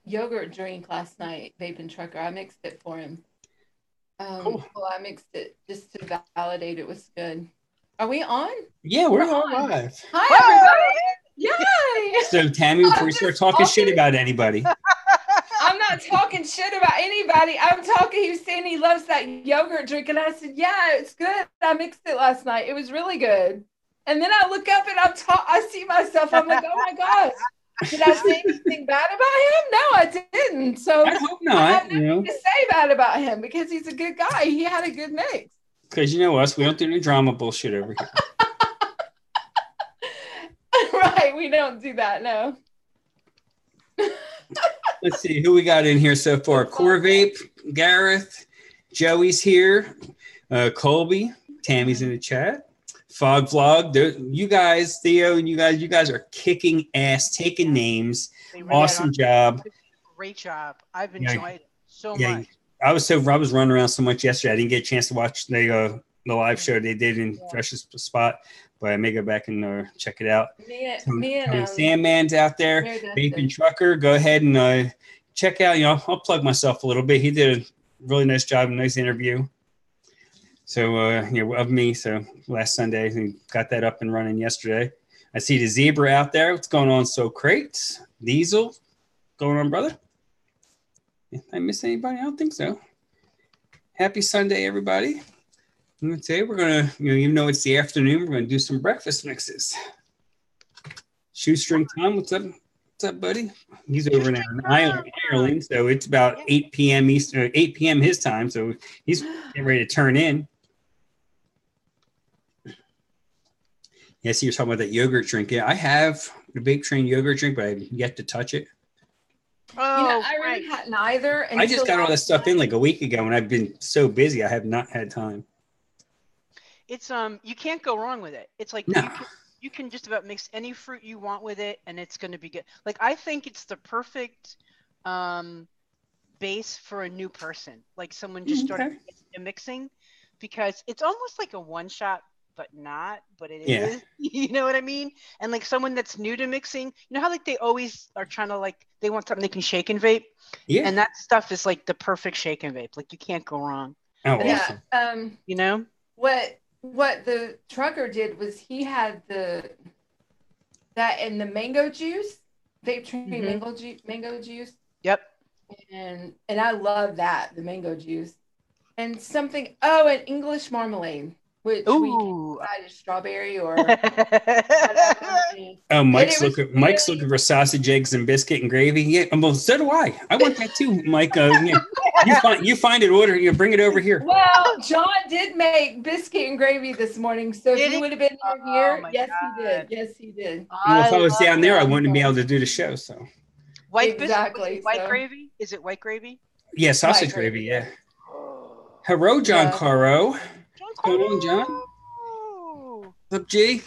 yogurt drink last night, Vaping Trucker. I mixed it for him. Cool. Well, I mixed it just to validate it was good. Are we on? Yeah, We're we're all on. live. Hi, everybody. Yay! So, Tammy, before I'm you start just talking shit talking. about anybody, I'm not talking shit about anybody. I'm talking. He was saying he loves that yogurt drink, and I said, "Yeah, it's good. I mixed it last night. It was really good." And then I look up and I see myself. I'm like, "Oh my gosh, did I say anything bad about him? No, I didn't." So I hope I have not, nothing to say bad about him because he's a good guy. He had a good mix. because you know us, we don't do any drama bullshit over here. Right? We don't do that. No. Let's see who we got in here so far. Core Vape, Gareth, Joey's here, Colby, Tammy's in the chat. Fog Vlog, you guys, Theo, and you guys are kicking ass, taking names. Awesome job. Great job. I've enjoyed it so much. I was running around so much yesterday. I didn't get a chance to watch the live show they did in Freshest Spot, but I may go back and check it out. Tony Sandman's out there. Vaping Trucker, go ahead and check out. I'll plug myself a little bit. He did a really nice job, a nice interview. So of me. So last Sunday, we got that up and running yesterday. I see the Zebra out there. What's going on? So Crates, Diesel, going on, brother? Did I miss anybody? I don't think so. Happy Sunday, everybody. Today we're gonna, even though it's the afternoon, we're gonna do some breakfast mixes. Shoestring Tom, what's up? What's up, buddy? He's over there in Ireland, so it's about 8 p.m. Eastern, 8 p.m. his time, so he's getting ready to turn in. Yeah, I see you're talking about that yogurt drink. Yeah, I have the Vape Train yogurt drink, but I've yet to touch it. Oh, I really hadn't either. I just got all that stuff in like a week ago, and I've been so busy, I have not had time. It's you can't go wrong with it. It's like you can just about mix any fruit you want with it, and it's going to be good. Like I think it's the perfect base for a new person, like someone just started mixing, because it's almost like a one shot. But not, but it is, you know what I mean? And like someone that's new to mixing, you know how like they always are trying to they want something they can shake and vape? Yeah. And that stuff is like the perfect shake and vape. Like you can't go wrong. Oh, yeah. Awesome. You know? What the trucker did was he had that and the mango juice, Vape Train mango juice. Yep. And I love that, the mango juice. And an English marmalade. Which we can decide is strawberry or oh, Mike's looking for sausage, eggs, and biscuit and gravy. Yeah, well, so do I. I want that too, Mike. You find it, order. You bring it over here. Well, John did make biscuit and gravy this morning, so if you would have been here, yes, he did. Yes, he did. Well, if I was down there, I wouldn't be able to do the show. So white biscuit, white gravy. Is it white gravy? Yeah, sausage gravy. Yeah. Hello, John Caro. What's going on, John? What's up, G?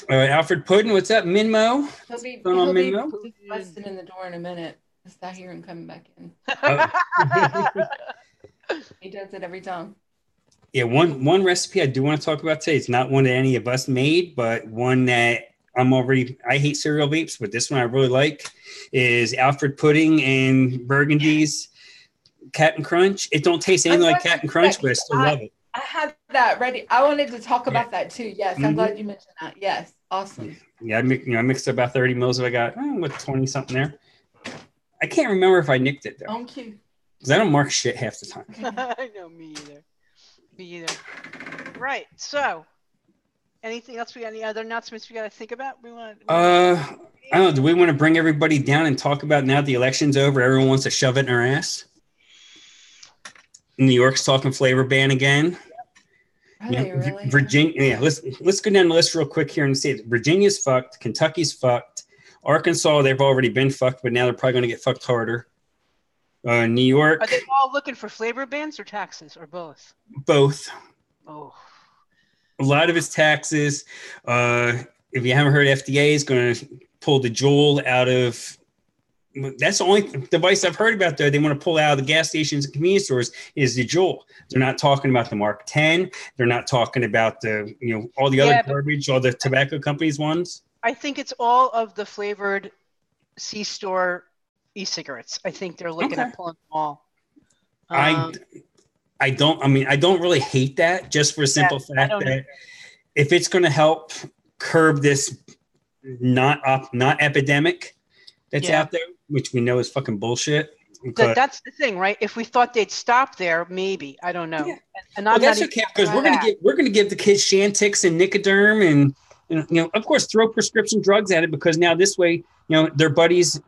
Alfred Puddin', what's up? Minmo? He'll be busting in the door in a minute. I hear him coming back in. He does it every time. Yeah, one recipe I do want to talk about today. It's not one that any of us made, but one that I hate cereal vapes, but this one I really like is Alfred Pudding and Burgundy's Captain Crunch. It don't taste anything like Captain Crunch, but I still love it. I have that ready. I wanted to talk about that too. Yes, I'm glad you mentioned that. Yes, awesome. Yeah, I mixed about 30 mils. I got with 20 something there. I can't remember if I nicked it though. Thank you. Because I don't mark shit half the time. I know, me either. Right. So, anything else? Any other announcements we got to think about? I don't know. Do we want to bring everybody down and talk about now the election's over? Everyone wants to shove it in our ass. New York's talking flavor ban again. Really? Virginia. Yeah, let's go down the list real quick here and see it. Virginia's fucked. Kentucky's fucked. Arkansas, they've already been fucked, but now they're probably going to get fucked harder. New York. Are they all looking for flavor bans or taxes or both? Both. Oh. A lot of it's taxes. If you haven't heard, FDA is going to pull the Juul out of. That's the only device I've heard about, though. They want to pull out of the gas stations and convenience stores is the Juul. They're not talking about the Mark 10. They're not talking about all the other garbage, all the tobacco companies ones. I think it's all of the flavored C-store e-cigarettes. I think they're looking at pulling them all. I don't really hate that, just for a simple fact that if it's going to help curb this not epidemic that's out there, which we know is fucking bullshit. That's the thing, right? If we thought they'd stop there, maybe, I don't know. Yeah. And that's okay, because we're gonna give the kids Chantix and Nicoderm, and of course throw prescription drugs at it, because now this way, their buddies,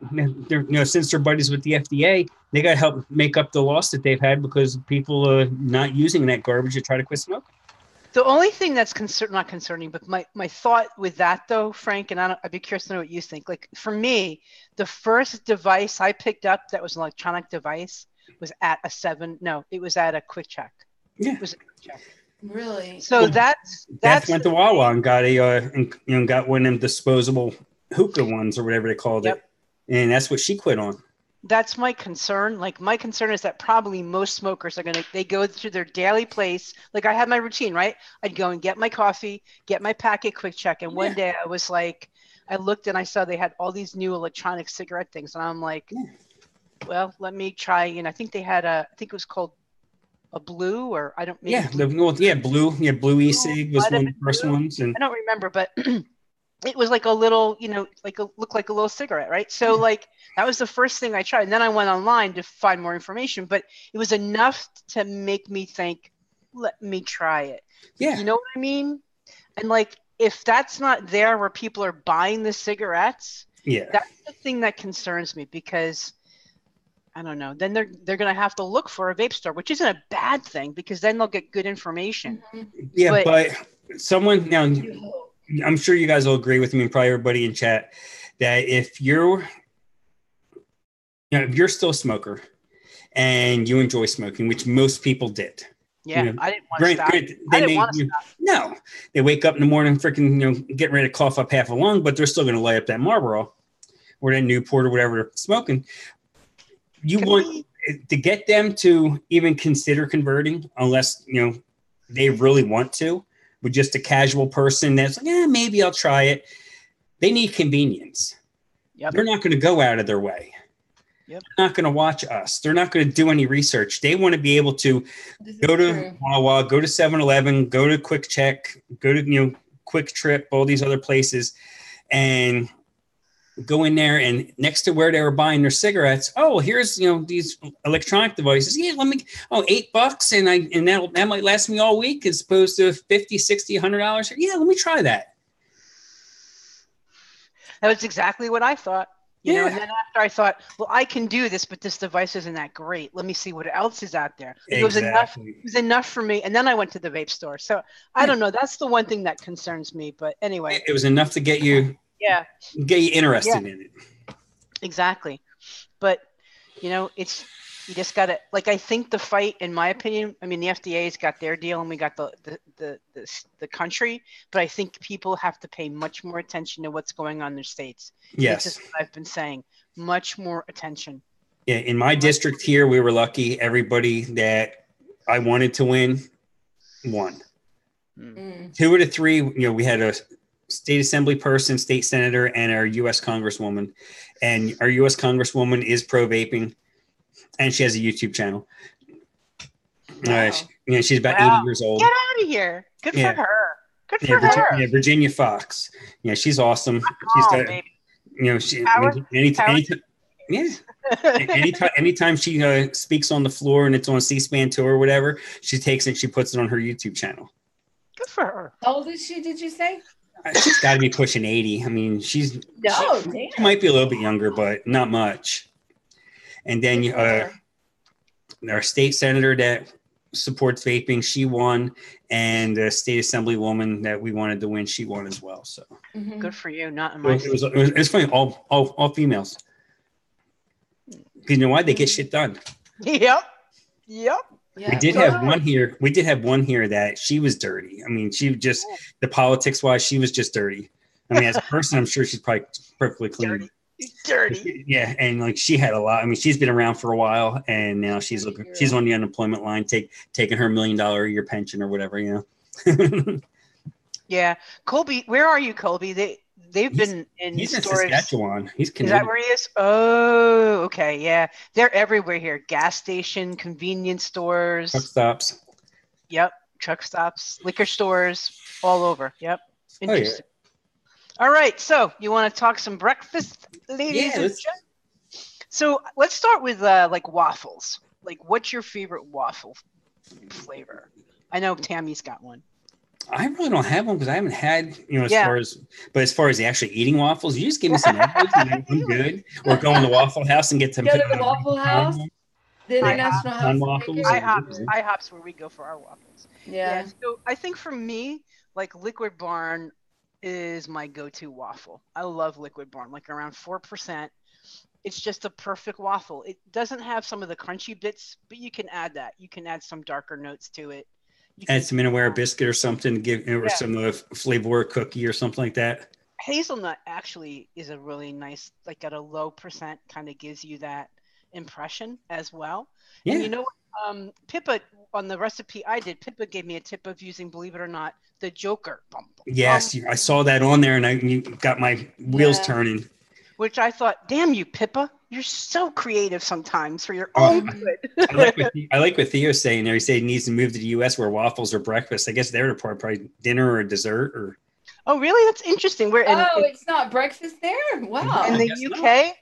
since they're buddies with the FDA, they got to help make up the loss that they've had because people are not using that garbage to try to quit smoking. The only thing that's not concerning, but my thought with that though, Frank, and I'd be curious to know what you think. Like for me, the first device I picked up that was an electronic device was at it was at a Quick Check. Yeah. It was a Quick Check. Really? So that's went to Wawa and got got one of them disposable hookah ones or whatever they called it, and that's what she quit on. That's my concern. Like my concern is that probably most smokers they go to their daily place. Like I had my routine, right? I'd go and get my coffee, get my packet Quick Check. And one day I was like, I looked and I saw they had all these new electronic cigarette things. And I'm like, well, let me try. And I think they had I think it was called a blue, or I don't know. Blue. Yeah, blue e-cig was one of the first ones. And I don't remember, but it was like a little, looked like a little cigarette, right? So like that was the first thing I tried. And then I went online to find more information, but it was enough to make me think, let me try it. Yeah. You know what I mean? And like, if that's not there where people are buying the cigarettes, that's the thing that concerns me, because I don't know, then they're going to have to look for a vape store, which isn't a bad thing, because then they'll get good information. Yeah. But someone now, I'm sure you guys will agree with me, and probably everybody in chat, that if you're still a smoker and you enjoy smoking, which most people did. Yeah, I didn't want to stop. I didn't want to stop. No, they wake up in the morning, freaking, getting ready to cough up half a lung, but they're still going to light up that Marlboro or that Newport or whatever they're smoking. You want to get them to even consider converting, unless they really want to. With just a casual person that's like, maybe I'll try it. They need convenience. Yep. They're not going to go out of their way. Yep. They're not going to watch us. They're not going to do any research. They want to be able to go to Wawa, go to 7-Eleven, go to Quick Check, go to Quick Trip, all these other places, and go in there, and next to where they were buying their cigarettes, here's these electronic devices. Yeah, let me $8, and that might last me all week, as opposed to $50, $60, $100. Yeah, let me try that. That was exactly what I thought. And then after I thought, well, I can do this, but this device isn't that great. Let me see what else is out there. It was enough. It was enough for me. And then I went to the vape store. So I don't know. That's the one thing that concerns me. But anyway, it was enough to get you. Get you interested in it. Exactly. But it's, you just gotta, like, I think the fight, in my opinion, I mean, the FDA's got their deal and we got the country, but I think people have to pay much more attention to what's going on in their states. Yes. This is what I've been saying. Much more attention. Yeah, in my district here, we were lucky. Everybody that I wanted to win won. 2 of the 3, we had a state assembly person, state senator, and our U.S. Congresswoman. And our U.S. Congresswoman is pro-vaping, and she has a YouTube channel. Wow. She's about 80 years old. Get out of here. Good for her. Good for her. Yeah, Virginia Fox. Yeah, she's awesome. She's got, anytime she speaks on the floor and it's on C-SPAN 2 or whatever, she takes it, she puts it on her YouTube channel. Good for her. How old is she, did you say? She's got to be pushing 80. I mean, she might be a little bit younger, but not much. And then our state senator that supports vaping, she won, and the state assemblywoman that we wanted to win, she won as well. So good for you. Not in my it was funny, all females. Because you know why? They get shit done. Yep. We did have one here. We did have one here that she was dirty. I mean, she just, the politics wise, she was just dirty. I mean, as a person, I'm sure she's probably perfectly clean. Dirty. Yeah, and like she had a lot. I mean, she's been around for a while, and now she's on the unemployment line, taking her $1 million a year pension or whatever. Yeah, Colby, where are you, Colby? they've been in He's in stores. Saskatchewan. He's Canadian. Is that where he is? Oh, okay, yeah. They're everywhere here. Gas station, convenience stores. Truck stops. Yep, truck stops, liquor stores, all over. Yep, interesting. Oh, yeah. All right, so you want to talk some breakfast, ladies and gents? So let's start with like waffles. Like, what's your favorite waffle flavor? I know Tammy's got one. I really don't have one because I haven't had, as far as actually eating waffles, you just give me some eggs and I'm good. Or go in the Waffle House and get some. Go to the Waffle House. The International House. IHOP's where we go for our waffles. Yeah. So I think for me, like Liquid Barn is my go-to waffle. I love Liquid Barn, like around 4%. It's just a perfect waffle. It doesn't have some of the crunchy bits, but you can add that. You can add some darker notes to it. Add some Minoware biscuit or something, or some flavor cookie or something like that. Hazelnut actually is a really nice, like at a low percent, kind of gives you that impression as well. Yeah. And you know what? Pippa, on the recipe I did, Pippa gave me a tip of using, believe it or not, the Joker. Yes, I saw that on there, and you got my wheels turning. Which I thought, damn you, Pippa, you're so creative sometimes for your own good. I like what Theo's saying there. He said he needs to move to the U.S. where waffles are breakfast. I guess they're probably dinner or dessert or. Oh, really? That's interesting. It's not breakfast there? Wow. In the UK? Not.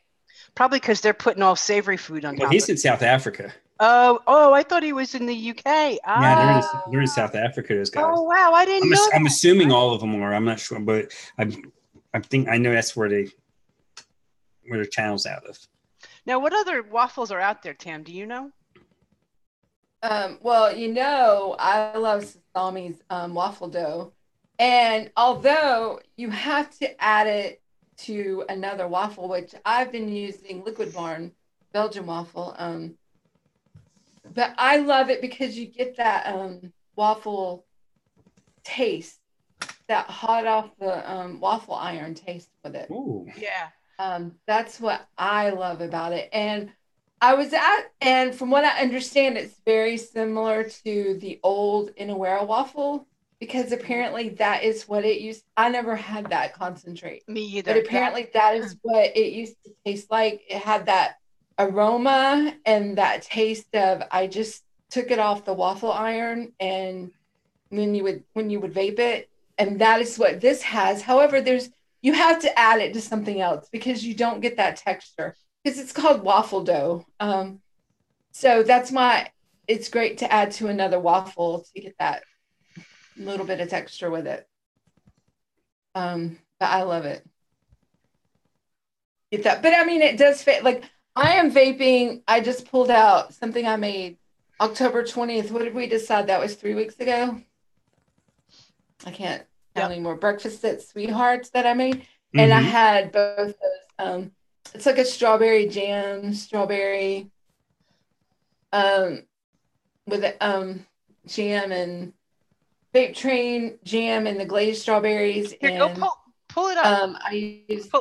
Probably because they're putting all savory food on top. Well, he's in South Africa. Oh, I thought he was in the UK. Yeah, they're in South Africa, those guys. Oh, wow. I didn't know that. I'm assuming all of them are. I'm not sure, but I know that's where their channel's out of. Now, what other waffles are out there, Tam? Do you know? Well, I love Sasami's waffle dough. And although you have to add it to another waffle, which I've been using Liquid Barn Belgian waffle, but I love it because you get that waffle taste, that hot off the waffle iron taste with it. Ooh. Yeah. That's what I love about it. And and from what I understand, it's very similar to the old Inawera waffle. Because apparently that is what it used. I never had that concentrate. Me either. But apparently that is what it used to taste like. It had that aroma and that taste of, I just took it off the waffle iron and when you would vape it, and that is what this has. However, you have to add it to something else because you don't get that texture because it's called waffle dough. So that's it's great to add to another waffle to get that little bit of texture with it. But I love it. Get that. But I mean, it does fit. Like I am vaping. I just pulled out something I made October 20th. What did we decide? That was 3 weeks ago. I can't count anymore. Breakfast at Sweethearts that I made. Mm-hmm. And I had both those. It's like a strawberry jam, with jam and vape train jam and the glazed strawberries. Here, and go pull it up. I used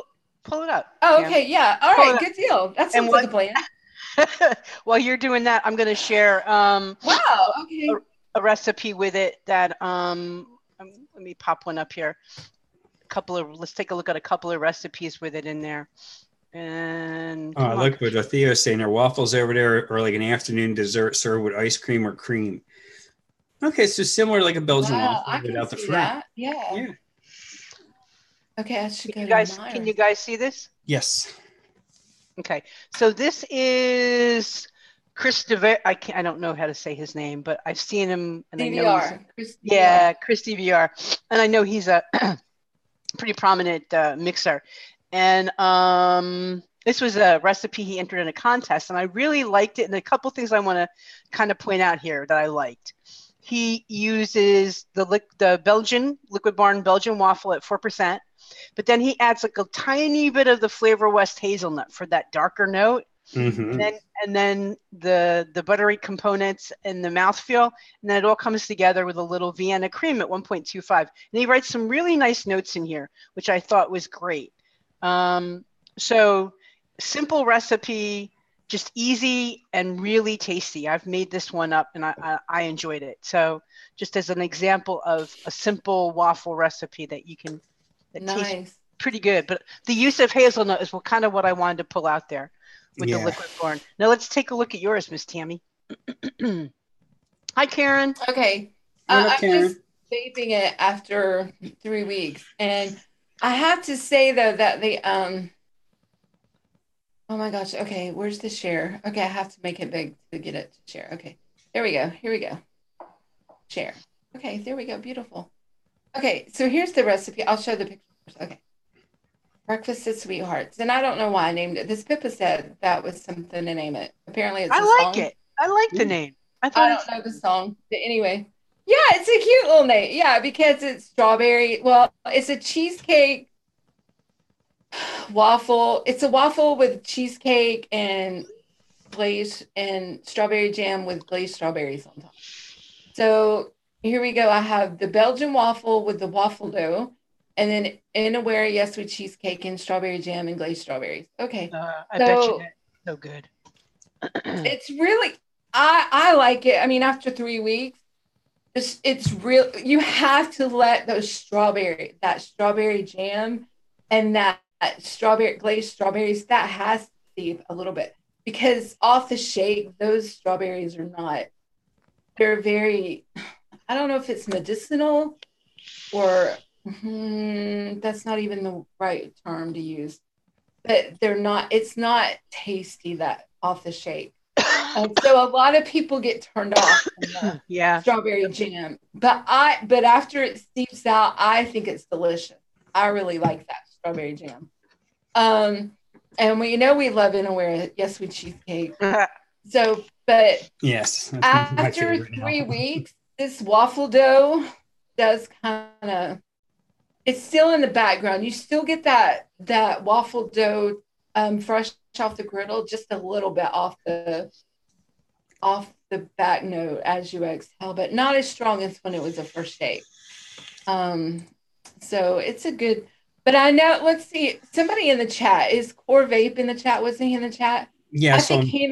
pull it up. Oh, okay, yeah. All right, good deal. That sounds like a plan. While you're doing that, I'm going to share okay. a recipe with it that let me pop one up here. Let's take a look at a couple of recipes with it in there. And I like what Theo's saying. There waffles over there are like an afternoon dessert served with ice cream or cream. Okay, so similar like a Belgian waffle without the fruit. That. Yeah. Okay, I should Can you guys see this? Yes. Okay, so this is Chris DeVere. I don't know how to say his name, but I've seen him. And DVR. Chris DVR. And I know he's a pretty prominent mixer. And this was a recipe he entered in a contest, and I really liked it. And a couple things I want to kind of point out here that I liked. He uses the Belgian Liquid Barn Belgian waffle at 4%, but then he adds like a tiny bit of the Flavor West hazelnut for that darker note. Mm-hmm. And then the buttery components and the mouthfeel, and then it all comes together with a little Vienna cream at 1.25. And he writes some really nice notes in here, which I thought was great. So simple recipe, just easy and really tasty. I've made this one up and I enjoyed it. So just as an example of a simple waffle recipe that you can nice. pretty good. But the use of hazelnut is kind of what I wanted to pull out there with the liquid corn. Now let's take a look at yours, Miss Tammy. Hi, Karen. Okay. I'm just vaping it after 3 weeks. And I have to say, though, that the, oh my gosh. Okay. Where's the share? Okay. I have to make it big to get it to share. Okay. There we go. Here we go. Share. Okay. There we go. Beautiful. Okay. So here's the recipe. I'll show the pictures. Okay. Breakfast at Sweethearts. And I don't know why I named it. This Pippa said that was something to name it. Apparently it's a song. I like it. I like the name. I don't know the song. But anyway. Yeah, it's a cute little name. Yeah, because it's strawberry. Well, it's a cheesecake waffle. It's a waffle with cheesecake and glaze and strawberry jam with glazed strawberries on top. So here we go. I have the Belgian waffle with the waffle dough. And then Inaware, yes, with cheesecake and strawberry jam and glazed strawberries. Okay. I bet you that's so good. It's really, I like it. I mean, after 3 weeks, it's real. You have to let that strawberry jam and that strawberry glazed strawberries, that has to leave a little bit, because off the shake, those strawberries are not, they're very, I don't know if it's medicinal or that's not even the right term to use, but it's not tasty that off the shake. And so a lot of people get turned off from the strawberry jam. But after it steeps out, I think it's delicious. I really like that strawberry jam. And we love Inaware, yes, with cheesecake. So, but yes, after 3 weeks, this waffle dough does kind of, it's still in the background. You still get that waffle dough fresh off the griddle, just a little bit off the back note as you exhale, but not as strong as when it was a first shake. So it's a good, but I know, let's see, somebody in the chat, is Core Vape in the chat? Wasn't he in the chat? Yeah, I think he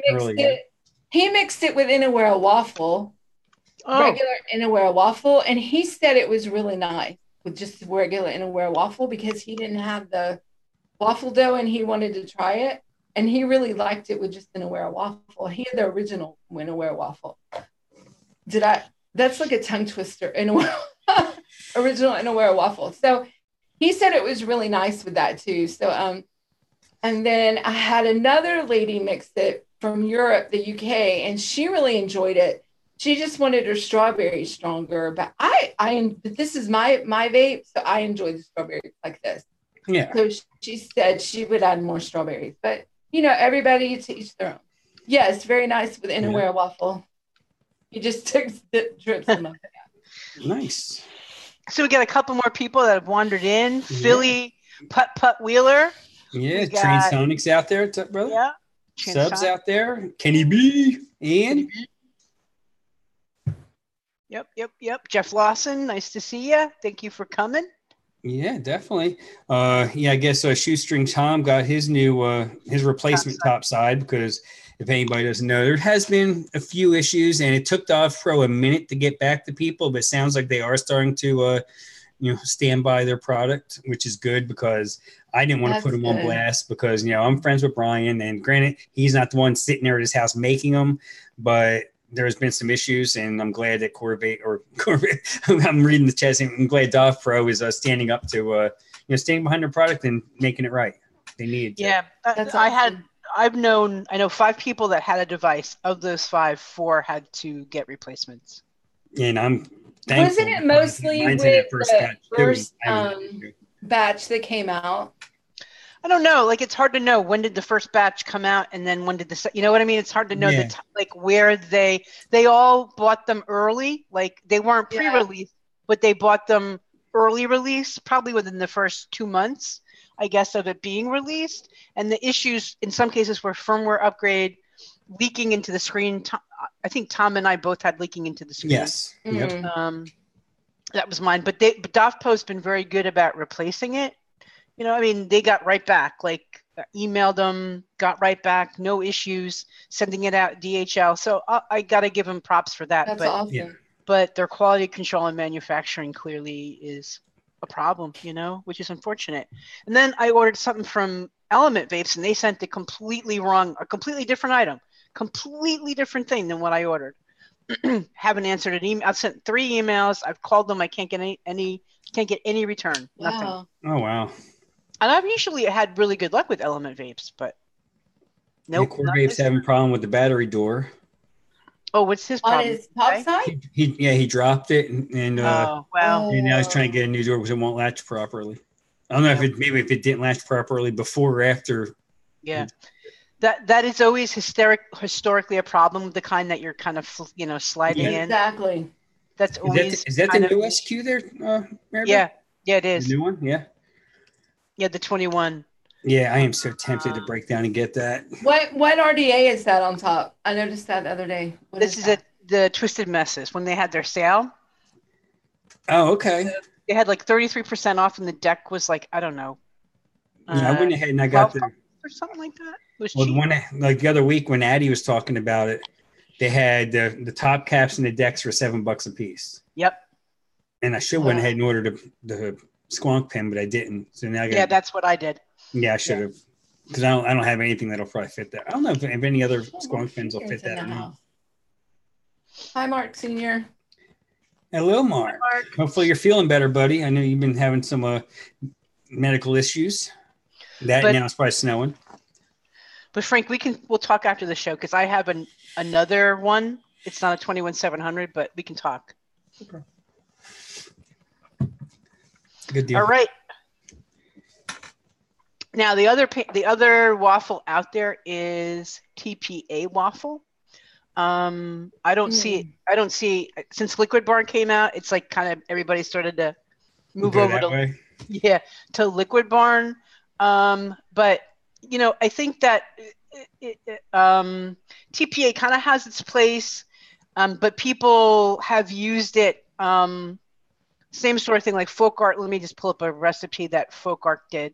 mixed it with Inaware waffle, regular Inaware waffle, and he said it was really nice with just regular Inaware waffle because he didn't have the waffle dough and he wanted to try it. And he really liked it with just Inaware waffle. He had the original Inaware waffle. That's like a tongue twister, original Inaware waffle. So he said it was really nice with that too. So, and then I had another lady mix it from Europe, the UK, and she really enjoyed it. She just wanted her strawberries stronger, but this is my vape, so I enjoy the strawberries like this. Yeah. So she said she would add more strawberries, but everybody to each their own. Yes, very nice with Inaware waffle. You just took drips them up. Nice. So we got a couple more people that have wandered in. Philly Putt Wheeler. Yeah, Transonics out there, brother. Yeah. Subs out there. Kenny B. And Yep. Jeff Lawson, nice to see you. Thank you for coming. Yeah, definitely. I guess Shoestring Tom got his new his replacement topside, because if anybody doesn't know, there has been a few issues, and it took Dov Pro a minute to get back to people, but it sounds like they are starting to stand by their product, which is good, because I didn't want to put them on blast, because I'm friends with Brian, and granted, he's not the one sitting there at his house making them, but there's been some issues, and I'm glad that Corvette, I'm reading the chat, and I'm glad Dov Pro is standing up to, standing behind their product and making it right. They needed to. Yeah, I know 5 people that had a device. Of those 5, 4 had to get replacements. And I'm thankful. Wasn't it mostly with the first batch that came out? I don't know. Like, it's hard to know when did the first batch come out, and then when did you know what I mean? It's hard to know where they all bought them early. Like, they weren't pre-released, but they bought them early release, probably within the first 2 months, I guess, of it being released. And the issues in some cases were firmware upgrade, leaking into the screen. I think Tom and I both had leaking into the screen. Yes. Mm-hmm. Yep. That was mine. But DovPo's been very good about replacing it. They got right back, emailed them, got right back, no issues, sending it out DHL. So I got to give them props for that. That's awesome. Yeah. But their quality control and manufacturing clearly is a problem, you know, which is unfortunate. And then I ordered something from Element Vapes, and they sent a completely different item, completely different thing than what I ordered. Haven't answered an email. I've sent 3 emails. I've called them. I can't get any return. Wow. Nothing. Oh wow. And I've usually had really good luck with Element Vapes, but nope. Core Vape's having a problem with the battery door. Oh, what's his problem? On his top side? He dropped it and oh wow. and now he's trying to get a new door because it won't latch properly. I don't know if it didn't latch properly before or after. Yeah. That is always historically a problem with the kind that you're kind of sliding in. Exactly. That's always is that the new SQ there? Yeah, it is. The new one, yeah. Yeah, the 21. Yeah, I am so tempted to break down and get that. What RDA is that on top? I noticed that the other day. This is the Twisted Messes when they had their sale. Oh, okay. They had like 33% off, and the deck was like, I don't know. Yeah, I went ahead and I got the or something like that. It was well, cheap. the one like the other week when Addie was talking about it, they had the top caps and the decks for $7 a piece. Yep. And I should went ahead and ordered the squonk pen, but I didn't. So now that's what I did. Yeah, I should have, because I don't have anything that'll probably fit that. I don't know if any other squonk pens will fit that. Hi, Mark Senior. Hello, Mark. Hi, Mark. Hopefully you're feeling better, buddy. I know you've been having some medical issues. Now it's probably snowing. But Frank, we'll talk after the show because I have another one. It's not a 21700, but we can talk. Okay. Good deal. All right. Now the other waffle out there is TPA waffle. I don't see since Liquid Barn came out, it's like kind of everybody started to move over to Liquid Barn. But I think that TPA kind of has its place, but people have used it. Same sort of thing like Folk Art. Let me just pull up a recipe that Folk Art did,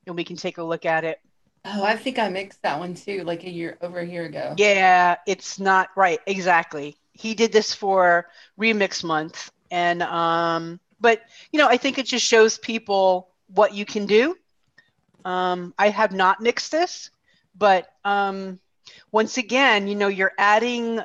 and we can take a look at it. Oh, I think I mixed that one too, like over a year ago. Yeah, it's not right. Exactly. He did this for Remix Month, and but I think it just shows people what you can do. I have not mixed this, but once again, you're adding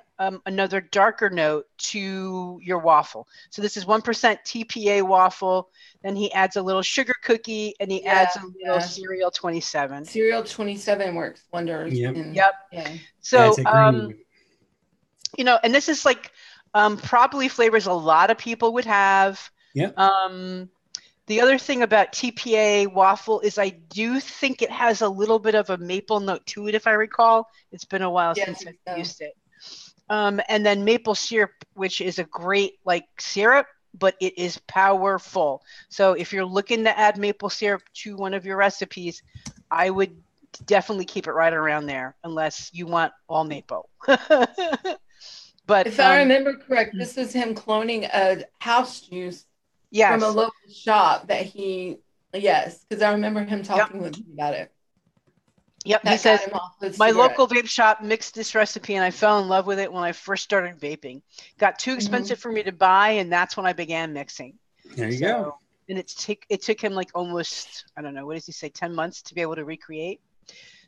another darker note to your waffle. So this is 1% TPA waffle. Then he adds a little sugar cookie, and he adds a little cereal 27. Cereal 27 works wonders. Yep. Yeah. So and this is like probably flavors a lot of people would have. Yeah. The other thing about TPA waffle is I do think it has a little bit of a maple note to it, if I recall. It's been a while since I've used it. And then maple syrup, which is a great syrup, but it is powerful. So if you're looking to add maple syrup to one of your recipes, I would definitely keep it right around there, unless you want all maple. But if I remember correct, this is him cloning a house juice. Yes. From a local shop that because I remember him talking with me about it. Yep, he says, my local vape shop mixed this recipe and I fell in love with it when I first started vaping. Got too expensive for me to buy, and that's when I began mixing. There you go. And it took him almost, I don't know, what does he say, 10 months to be able to recreate.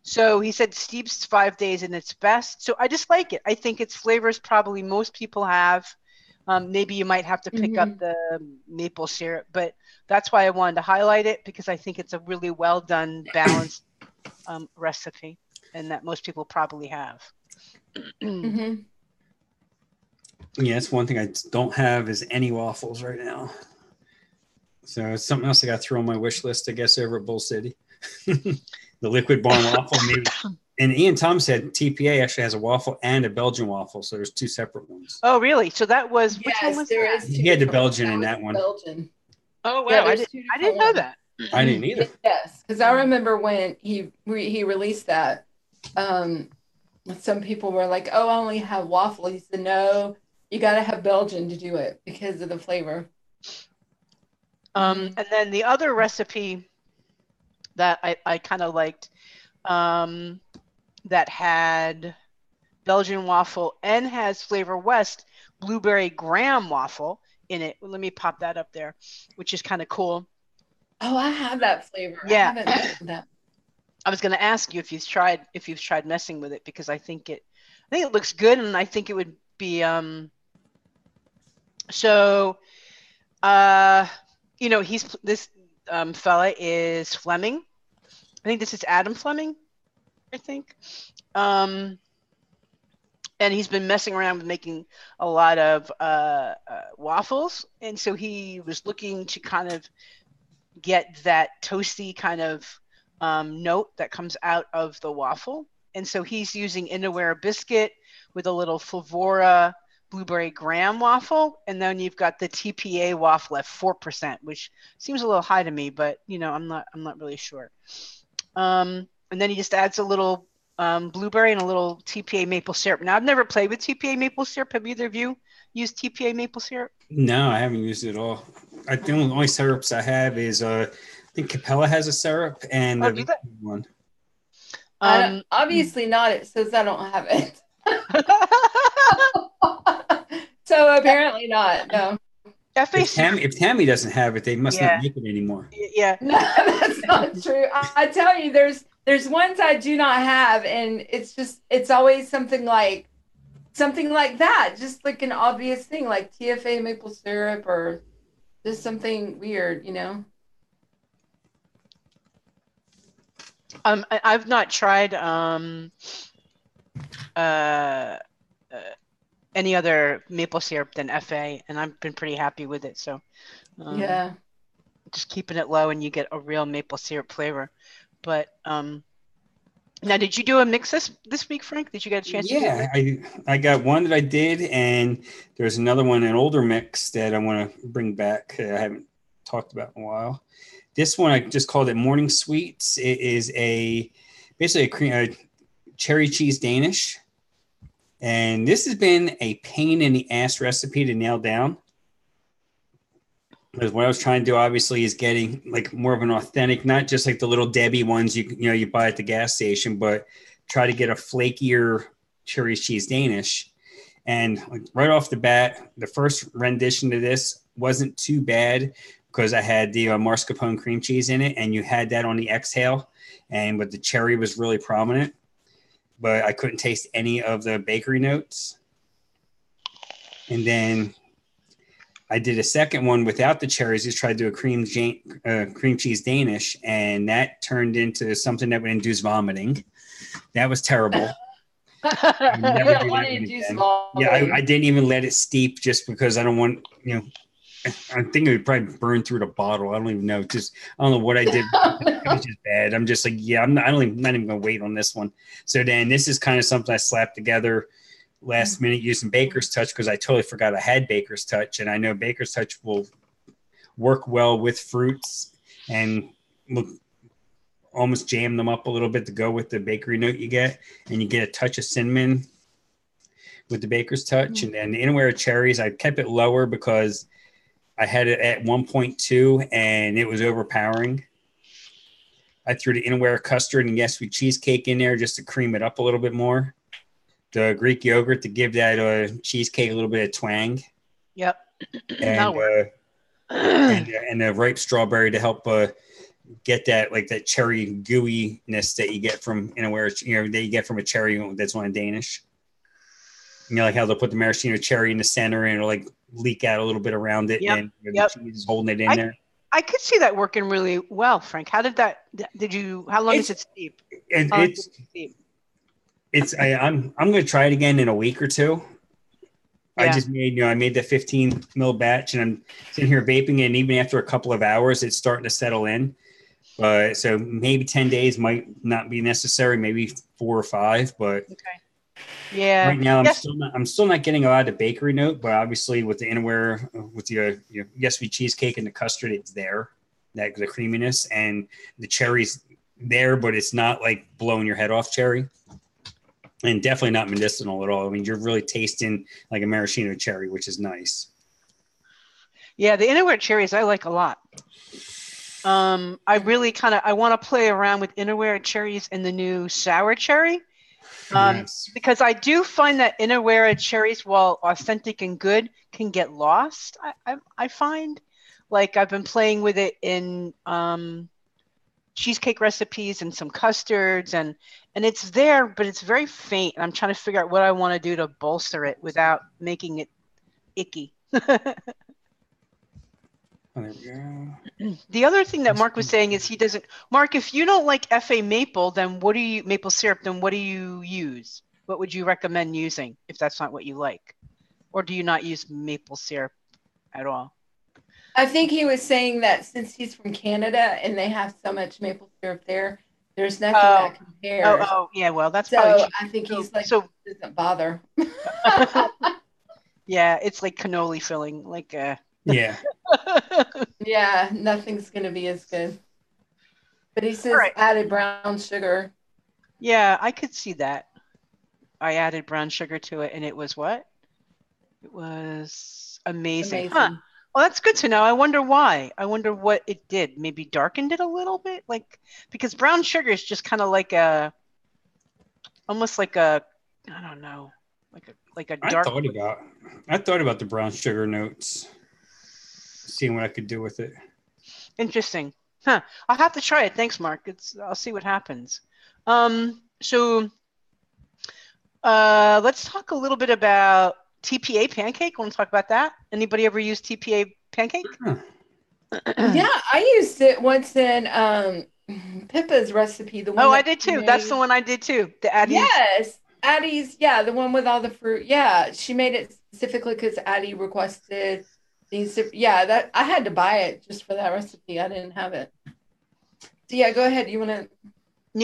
So he said steeps 5 days and it's best. So I just like it. I think its flavors probably most people have. Maybe you might have to pick up the maple syrup, but that's why I wanted to highlight it, because I think it's a really well done, balanced recipe, and that most people probably have. Yeah, that's one thing I don't have is any waffles right now. So it's something else I got to throw on my wish list, I guess, over at Bull City. The Liquid Barn waffle, maybe. And Ian Tom said TPA actually has a waffle and a Belgian waffle, so there's 2 separate ones. Oh, really? So that was which one was there that? is He had the Belgian in that one. Belgian. Oh wow, I didn't know that. I didn't either. Yes, because I remember when he released that, some people were like, "Oh, I only have waffle." He said, "No, you got to have Belgian to do it because of the flavor." And then the other recipe that I kind of liked, that had Belgian waffle and has Flavor West blueberry graham waffle, in it. Let me pop that up there, which is kind of cool. Oh, I have that flavor. Yeah. I haven't messed with that. I was going to ask you if you've tried messing with it, because I think it looks good, and I think it would be so he's this fella is Fleming. I think this is Adam Fleming, I think. And he's been messing around with making a lot of waffles, and so he was looking to kind of get that toasty kind of note that comes out of the waffle. And so he's using Innoware biscuit with a little Flavora blueberry graham waffle, and then you've got the TPA waffle at 4%, which seems a little high to me, but I'm not really sure. And then he just adds a little blueberry and a little TPA maple syrup. Now, I've never played with TPA maple syrup. Have either of you used TPA maple syrup? No, I haven't used it at all. The only syrups I have is I think Capella has a syrup and the one. Obviously not. It says I don't have it. So apparently not. No. If Tammy doesn't have it, they must not make it anymore. Yeah. No, that's not true. I tell you, there's ones I do not have, and it's always something like that, just like an obvious thing, like TFA maple syrup or just something weird, I've not tried any other maple syrup than FA, and I've been pretty happy with it. So yeah, just keeping it low, and you get a real maple syrup flavor. But now, did you do a mix this week, Frank? Did you get a chance to do it? Yeah, I got one that I did, and there's another one, an older mix that I want to bring back. I haven't talked about in a while. This one, I just called it Morning Sweets. It is basically a cherry cheese Danish. And this has been a pain in the ass recipe to nail down. Because what I was trying to do, obviously, is getting like more of an authentic, not just like the little Debbie ones you buy at the gas station, but try to get a flakier cherry cheese Danish. And like right off the bat, the first rendition to this wasn't too bad because I had the mascarpone cream cheese in it, and you had that on the exhale, but the cherry was really prominent. But I couldn't taste any of the bakery notes. And then I did a second one without the cherries. Just tried to do a cream cheese Danish, and that turned into something that would induce vomiting. That was terrible. I never do that again. Yeah, I didn't even let it steep just because I don't want, I think it would probably burn through the bottle. I don't even know. I don't know what I did. It was just bad. I'm just like, yeah, I'm not even going to wait on this one. So then this is kind of something I slapped together last minute using Baker's Touch because I totally forgot I had Baker's Touch. And I know Baker's Touch will work well with fruits and almost jam them up a little bit to go with the bakery note you get. And you get a touch of cinnamon with the Baker's Touch. And then the Innoware cherries, I kept it lower because I had it at 1.2 and it was overpowering. I threw the Innoware custard and sweet cheesecake in there just to cream it up a little bit more. The Greek yogurt to give that cheesecake a little bit of twang. Yep. And the ripe strawberry to help get that cherry gooiness that you get from Innoware, that you get from a cherry that's on a Danish. Like how they'll put the maraschino cherry in the center and it'll like leak out a little bit around it. Yep. And the cheese is holding it in there. I could see that working really well, Frank. How long is it steep? I'm going to try it again in a week or two. Yeah. I just made, I made the 15 mil batch and I'm sitting here vaping it. And even after a couple of hours, it's starting to settle in. So maybe 10 days might not be necessary, maybe 4 or 5, but okay. Yeah. Right now, I'm still not getting a lot of the bakery note, but obviously with the Innoware, with your sweet cheesecake and the custard, it's there, the creaminess and the cherries there, but it's not like blowing your head off cherry, and definitely not medicinal at all. I mean, you're really tasting like a maraschino cherry, which is nice. Yeah, the Innoware cherries I like a lot. I really I want to play around with Innoware cherries and the new sour cherry. Yes. Because I do find that Inawera cherries, while authentic and good, can get lost. I find, like, I've been playing with it in cheesecake recipes and some custards, and it's there, but it's very faint. And I'm trying to figure out what I want to do to bolster it without making it icky. Oh, there we go. The other thing that Mark was saying is he doesn't. Mark, if you don't like FA maple, then maple syrup? Then what do you use? What would you recommend using if that's not what you like? Or do you not use maple syrup at all? I think he was saying that since he's from Canada and they have so much maple syrup there, there's nothing that compares. Yeah. Well, that's so probably true. I think he's like, so it doesn't bother. Yeah, it's like cannoli filling, like Yeah. Yeah, nothing's gonna be as good. But he says right. added brown sugar. Yeah, I could see that. I added brown sugar to it, and it was what? It was amazing. Huh. Well, that's good to know. I wonder why. I wonder what it did. Maybe darkened it a little bit, like, because brown sugar is just kind of like almost like a, I don't know, like a dark. I thought about the brown sugar notes, seeing what I could do with it. Interesting. Huh. I'll have to try it. Thanks, Mark. I'll see what happens. So let's talk a little bit about TPA pancake. Want to talk about that? Anybody ever use TPA pancake? Huh. Yeah, I used it once in Pippa's recipe. The one I did too. That's the one I did too. The Addie's. Yes, Addie's. Yeah, the one with all the fruit. Yeah, she made it specifically because Addie requested these. Yeah, that I had to buy it just for that recipe. I didn't have it. So yeah, go ahead. You want to?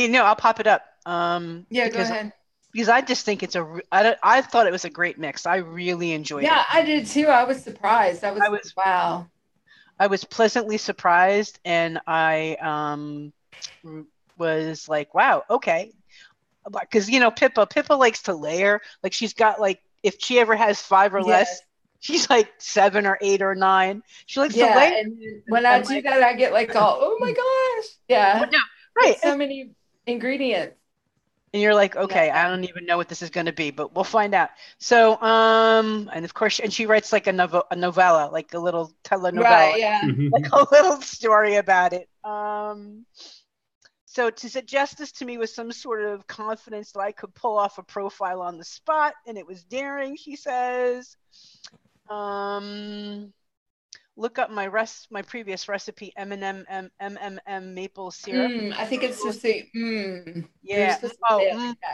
No, I'll pop it up. Yeah, go ahead. Because I just think I thought it was a great mix. I really enjoyed it. Yeah, I did too. I was surprised. I was wow. I was pleasantly surprised, and I was like, wow, okay. Because Pippa likes to layer. Like, she's got, like, if she ever has 5 or less, she's like 7 or 8 or 9. She likes to layer. And when I do that, I get like all, oh my gosh. Yeah. No, right. So many ingredients. And you're like, okay, I don't even know what this is going to be, but we'll find out. So, and of course, and she writes like a novella, like a little telenovela, right, yeah. Like a little story about it. So to suggest this to me with some sort of confidence that I could pull off a profile on the spot, and it was daring, she says. Look up my previous recipe, M&M maple syrup. I think it's supposed to say, Yeah. Is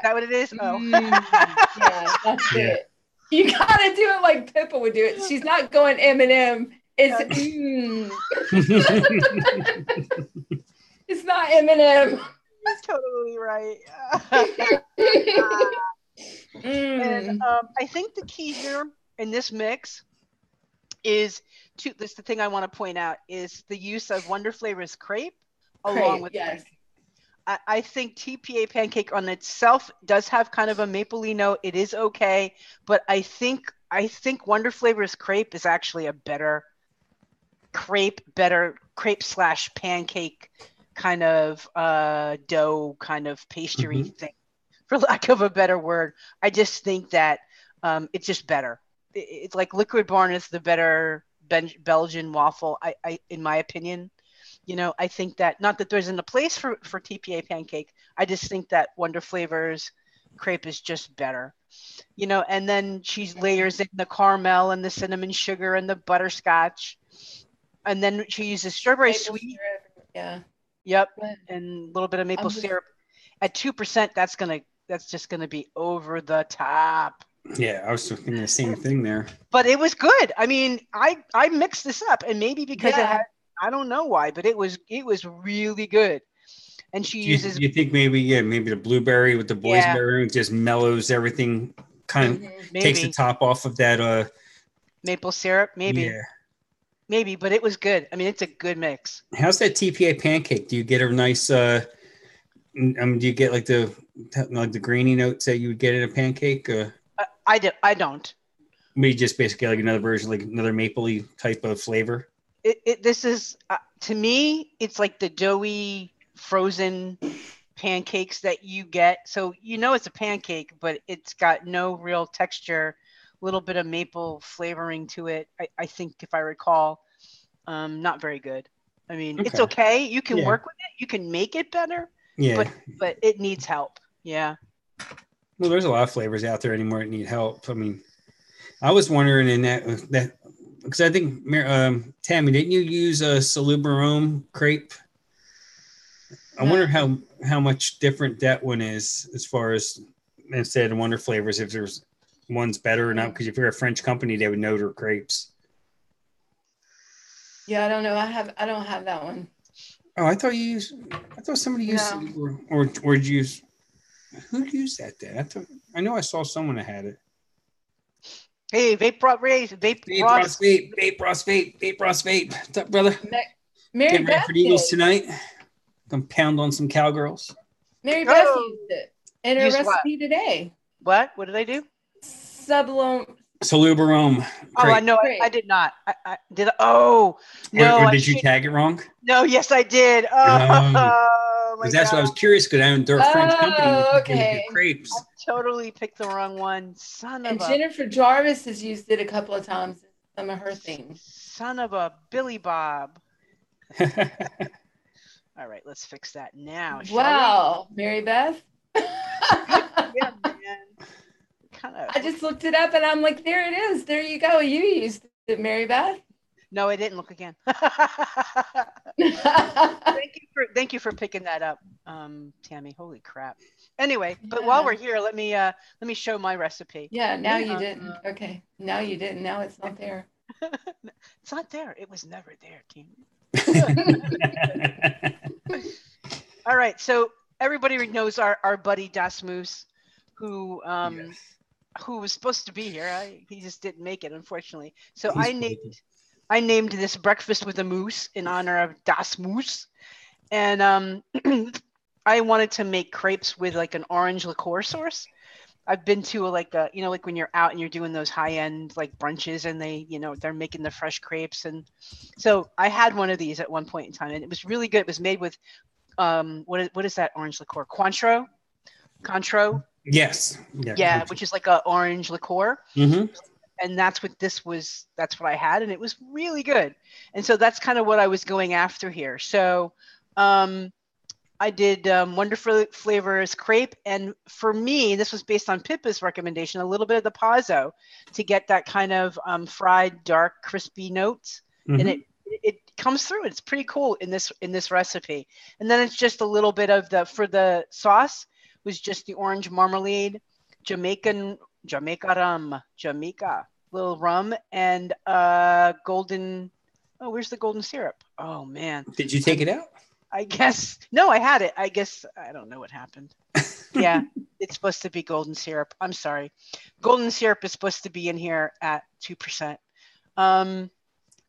that what it is? Yeah, that's it. You gotta do it like Pippa would do it. She's not going M&M. It's It's not M&M. That's totally right. And I think the key here in this mix is this is the thing I want to point out is the use of Wonder Flavors crepe along with pancake. I think TPA pancake on itself does have kind of a mapley note. It is okay, but I think Wonder Flavors crepe is actually a better crepe / pancake kind of dough kind of pastry thing, for lack of a better word. I just think that it's just better. It's like Liquid Barn is the better Belgian waffle, I in my opinion. I think that, not that there isn't a place for TPA pancake, I just think that Wonder Flavors crepe is just better. And then she layers in the caramel and the cinnamon sugar and the butterscotch. And then she uses strawberry sweet. Syrup. Yeah. Yep. And a little bit of maple syrup. At 2%, that's just gonna be over the top. Yeah, I was thinking the same thing there. But it was good. I mean, I mixed this up, and maybe because it had, I don't know why, but it was really good. And she uses. You think maybe the blueberry with the boysenberry just mellows everything, kind of takes the top off of that maple syrup, maybe. Yeah. Maybe, but it was good. I mean, it's a good mix. How's that TPA pancake? Do you get a nice? Do you get like the grainy notes that you would get in a pancake? I don't. Maybe just basically like another version, like another mapley type of flavor. This is to me, it's like the doughy frozen pancakes that you get. So it's a pancake, but it's got no real texture, a little bit of maple flavoring to it. I think, if I recall, not very good. I mean, it's okay. You can work with it. You can make it better. Yeah. But it needs help. Yeah. Well, there's a lot of flavors out there anymore that need help. I mean, I was wondering in that because I think Tammy, didn't you use a Salubarome crepe? I wonder how much different that one is as far as instead of Wonder Flavors, if there's one's better or not. Because if you're a French company, they would know their crepes. Yeah, I don't know. I don't have that one. Oh, I thought somebody used or did you use, who used that then? I know I saw someone that had it. Hey, Vape Ross Vape. What's up, brother? Mary Getting ready for the Eagles tonight. Gonna pound on some cowgirls. Mary Beth used it in her recipe today. What did I do? Salubarome. Oh, I know. I did not. I did. Oh, no. Or did you tag it wrong? No, yes, I did. Oh, because that's what I was curious. Because they're a French company. Okay. Crepes. I totally picked the wrong one. Jennifer Jarvis has used it a couple of times in some of her things. Son of a Billy Bob. All right, let's fix that now. Wow, Mary Beth. Yeah, man. I just looked it up and I'm like, there it is. There you go. You used it, Mary Beth. No, I didn't look again. Thank you for picking that up, Tammy. Holy crap. Anyway, but while we're here, let me show my recipe. Yeah, now you didn't. Okay. Now you didn't. Now it's not there. It's not there. It was never there, Tammy. All right, so everybody knows our buddy Das Moose, who was supposed to be here. He just didn't make it, unfortunately. So I named this breakfast with a moose in honor of Das Moose, and I wanted to make crepes with like an orange liqueur source. I've been to like when you're out and you're doing those high end like brunches and they're making the fresh crepes, and so I had one of these at one point in time and it was really good. It was made with what is that orange liqueur? Cointreau. Yes. Yeah, which is like a orange liqueur. Mm-hmm. And that's what that's what I had, and it was really good. And so that's kind of what I was going after here. So I did Wonderful Flavors crepe, and for me, this was based on Pippa's recommendation, a little bit of the Pazzo to get that kind of fried, dark, crispy notes, and it comes through. It's pretty cool in this recipe. And then it's just a little bit of for the sauce was just the orange marmalade, Jamaica little rum, and golden. Oh, where's the golden syrup? Oh man. Did you take it out? I guess no, I had it. I guess I don't know what happened. Yeah, it's supposed to be golden syrup. I'm sorry. Golden syrup is supposed to be in here at 2%. And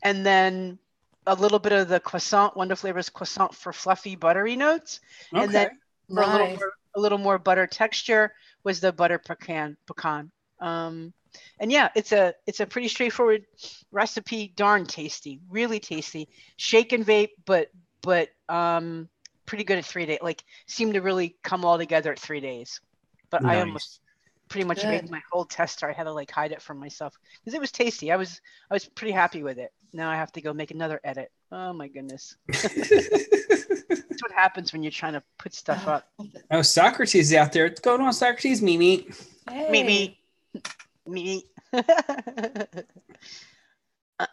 then a little bit of the croissant, Wonder Flavors croissant for fluffy buttery notes. Okay. And then for a little more butter texture was the butter pecan. And yeah, it's a pretty straightforward recipe, darn tasty, really tasty. Shake and vape, but pretty good at 3 days. Like seemed to really come all together at 3 days. But nice. I almost pretty much made my whole tester. I had to like hide it from myself because it was tasty. I was pretty happy with it. Now I have to go make another edit. Oh my goodness. That's what happens when you're trying to put stuff up. Oh, Socrates is out there. What's going on, Socrates? Meet. Hey. Me.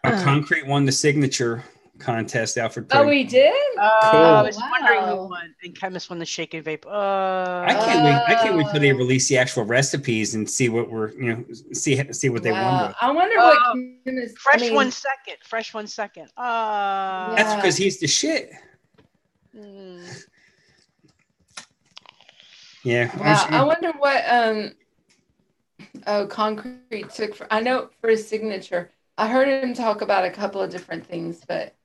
Concrete won the signature contest, Alfred. Oh, we did? Cool. I was wondering who won, and Chemist won the shake and vape. I can't wait till they release the actual recipes and see what see what they won with. I wonder what Chemist. Fresh 1 second. Fresh 1 second. That's because he's the shit. Yeah. Wow. I wonder what Concrete took for. I know for his signature. I heard him talk about a couple of different things, but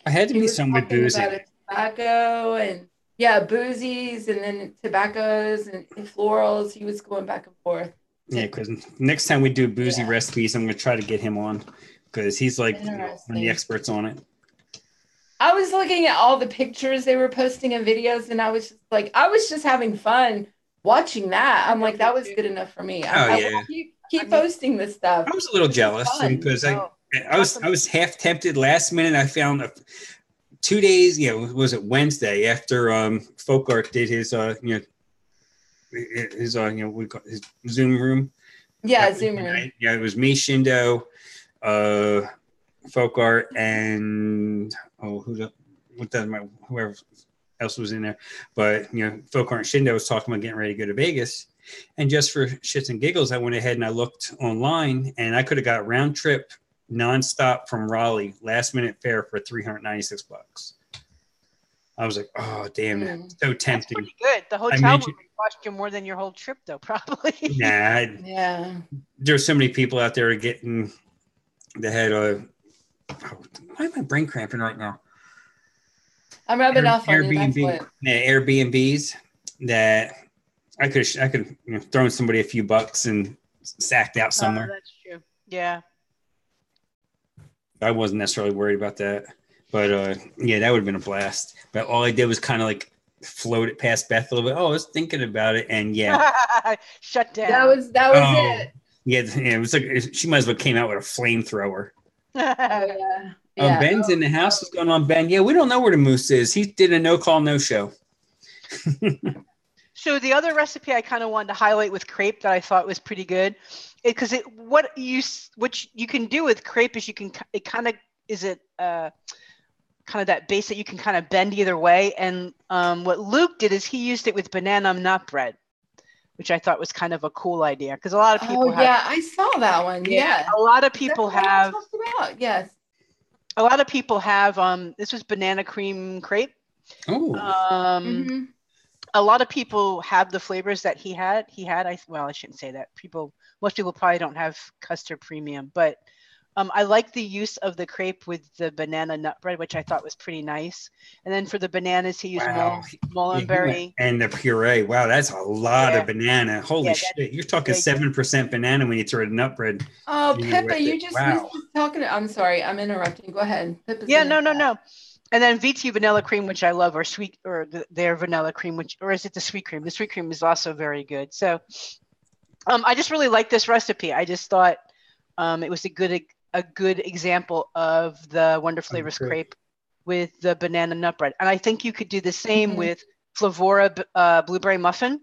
I had to be some with boozy. Tobacco and boozies, and then tobaccos and florals. He was going back and forth. Yeah, because next time we do boozy recipes, I'm going to try to get him on because he's like one of the experts on it. I was looking at all the pictures they were posting and videos, and I was just like, I was just having fun watching that. I'm like, that was good enough for me. Oh I will yeah. keep posting this stuff. I was a little jealous because I was half tempted. Last minute, I found 2 days. Was it Wednesday after Folk Art did his his Zoom room. Yeah, Zoom room. Yeah, it was me, Shindo, Folk Art, and whoever else was in there. But Folk Art and Shindo was talking about getting ready to go to Vegas. And just for shits and giggles, I went ahead and I looked online, and I could have got round trip nonstop from Raleigh, last minute fare for $396. I was like, oh damn, that's so tempting. That's pretty good. The hotel would cost you more than your whole trip, though, probably. Nah, yeah. There's so many people out there getting the head of. Why am I brain cramping right now? I'm rubbing off on Airbnb, you. Airbnbs that I could thrown somebody a few bucks and sacked out somewhere. Oh, that's true. Yeah. I wasn't necessarily worried about that, but yeah, that would have been a blast. But all I did was kind of like float it past Beth a little bit. Oh, I was thinking about it, and yeah, shut down. That was it. Yeah, it was like she might as well came out with a flamethrower. Yeah. Ben's in the house. What's going on, Ben? Yeah, we don't know where the moose is. He did a no call, no show. So the other recipe I kind of wanted to highlight with crepe that I thought was pretty good, because what you can do with crepe is kind of that base that you can kind of bend either way. And what Luke did is he used it with banana nut bread, which I thought was kind of a cool idea, because a lot of people I saw that one. Yeah. A lot of people have. Yes. A lot of people have. This was banana cream crepe. Oh. A lot of people have the flavors that he had. I shouldn't say that. Most people probably don't have custard premium, but I like the use of the crepe with the banana nut bread, which I thought was pretty nice. And then for the bananas, he used mullenberry. And the puree. Wow, that's a lot of banana. Holy shit. You're talking 7% banana when you throw the nut bread. Oh, Pippa, you just was talking. I'm sorry. I'm interrupting. Go ahead. Pippa's no. And then VT vanilla cream, which I love, or sweet, or their vanilla cream, or is it the sweet cream? The sweet cream is also very good. So I just really like this recipe. I just thought it was a good example of the Wonder Flavors crepe with the banana nut bread. And I think you could do the same with Flavora blueberry muffin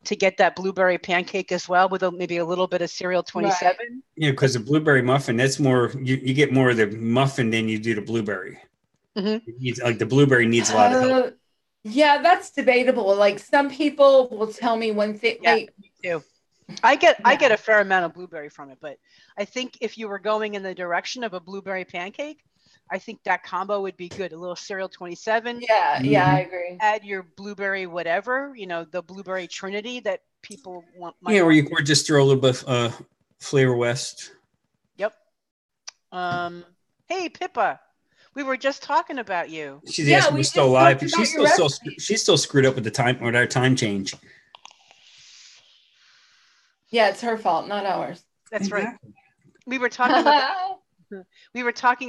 to get that blueberry pancake as well, with maybe a little bit of cereal 27. Right. Yeah, because the blueberry muffin, that's more, you get more of the muffin than you do the blueberry. Like the blueberry needs a lot of help. Yeah, that's debatable. Like some people will tell me one thing. Yeah, me too. I get a fair amount of blueberry from it, but I think if you were going in the direction of a blueberry pancake, I think that combo would be good. A little cereal 27. Yeah, I agree. Add your blueberry whatever, the blueberry trinity that people want. Or just throw a little bit of Flavor West. Yep. Hey, Pippa. We were just talking about you. She's asking we're still alive. She's still screwed up with our time change. Yeah, it's her fault, not ours. That's right. We were talking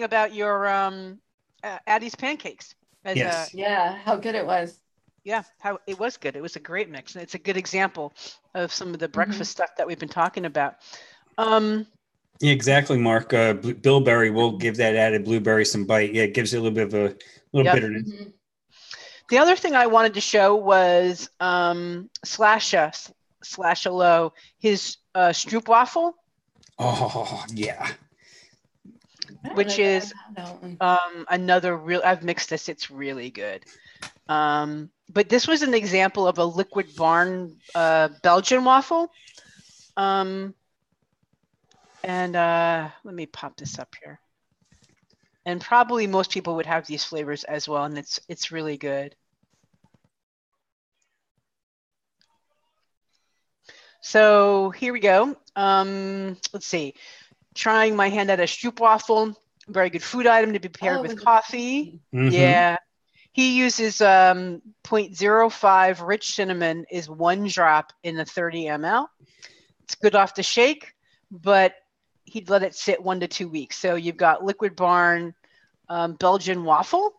about your Addie's pancakes. How good it was. Yeah, how it was good. It was a great mix, and it's a good example of some of the breakfast stuff that we've been talking about. Yeah, exactly, Mark. Bilberry will give that added blueberry some bite. Yeah, it gives it a little bit of a bitterness. The other thing I wanted to show was Slash-a-Low, his stroopwafel. Oh, yeah. Which is another real. I've mixed this. It's really good. But this was an example of a liquid barn Belgian waffle. And let me pop this up here. And probably most people would have these flavors as well, and it's really good. So here we go. Let's see. Trying my hand at a stroopwafel. Very good food item to be paired with coffee. Yeah. He uses 0.05 rich cinnamon is 1 drop in a 30 ml. It's good off the shake, but he'd let it sit 1 to 2 weeks. So you've got Liquid Barn Belgian waffle,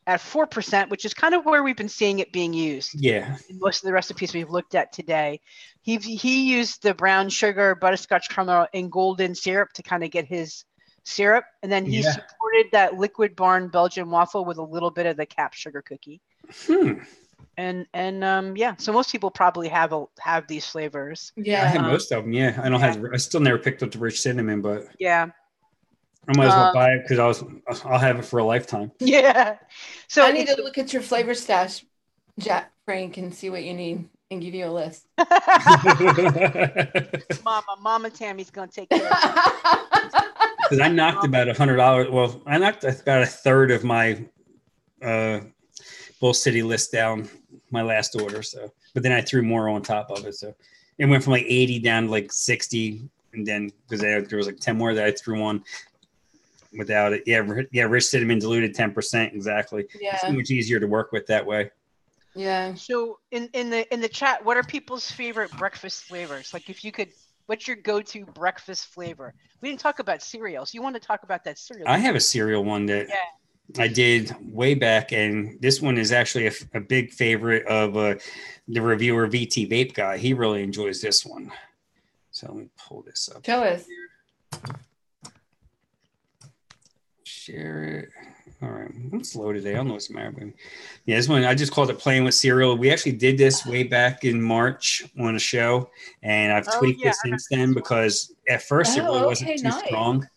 at 4%, which is kind of where we've been seeing it being used. Yeah. In most of the recipes we've looked at today. He used the brown sugar, butterscotch caramel, and golden syrup to kind of get his syrup. And then he supported that Liquid Barn Belgian waffle with a little bit of the cap sugar cookie. And yeah, so most people probably have these flavors. Yeah, I have most of them. Yeah, I still never picked up the rich cinnamon, but yeah, I might as well buy it because I'll have it for a lifetime. Yeah. So I need to look at your flavor stash, Jack Frank, and see what you need and give you a list. Mama Tammy's gonna take care of it. Because I knocked about $100. Well, I knocked about a third of my Bull City list down my last order. So, but then I threw more on top of it. So it went from like 80 down to like 60, and then because there was like 10 more that I threw on without it. Yeah, rich cinnamon diluted 10% exactly. Yeah, it's so much easier to work with that way. Yeah. So in the chat, what are people's favorite breakfast flavors? Like, if you could, what's your go-to breakfast flavor? We didn't talk about cereals. You want to talk about that cereal? I have a cereal one that I did way back, and this one is actually a big favorite of the reviewer VT Vape guy. He really enjoys this one. So let me pull this up. Show us. Share it. All right, I'm slow today. I don't know what's the matter with me. Yeah, this one I just called it Playing with Cereal. We actually did this way back in March on a show, and I've tweaked it since then because at first it really wasn't too strong.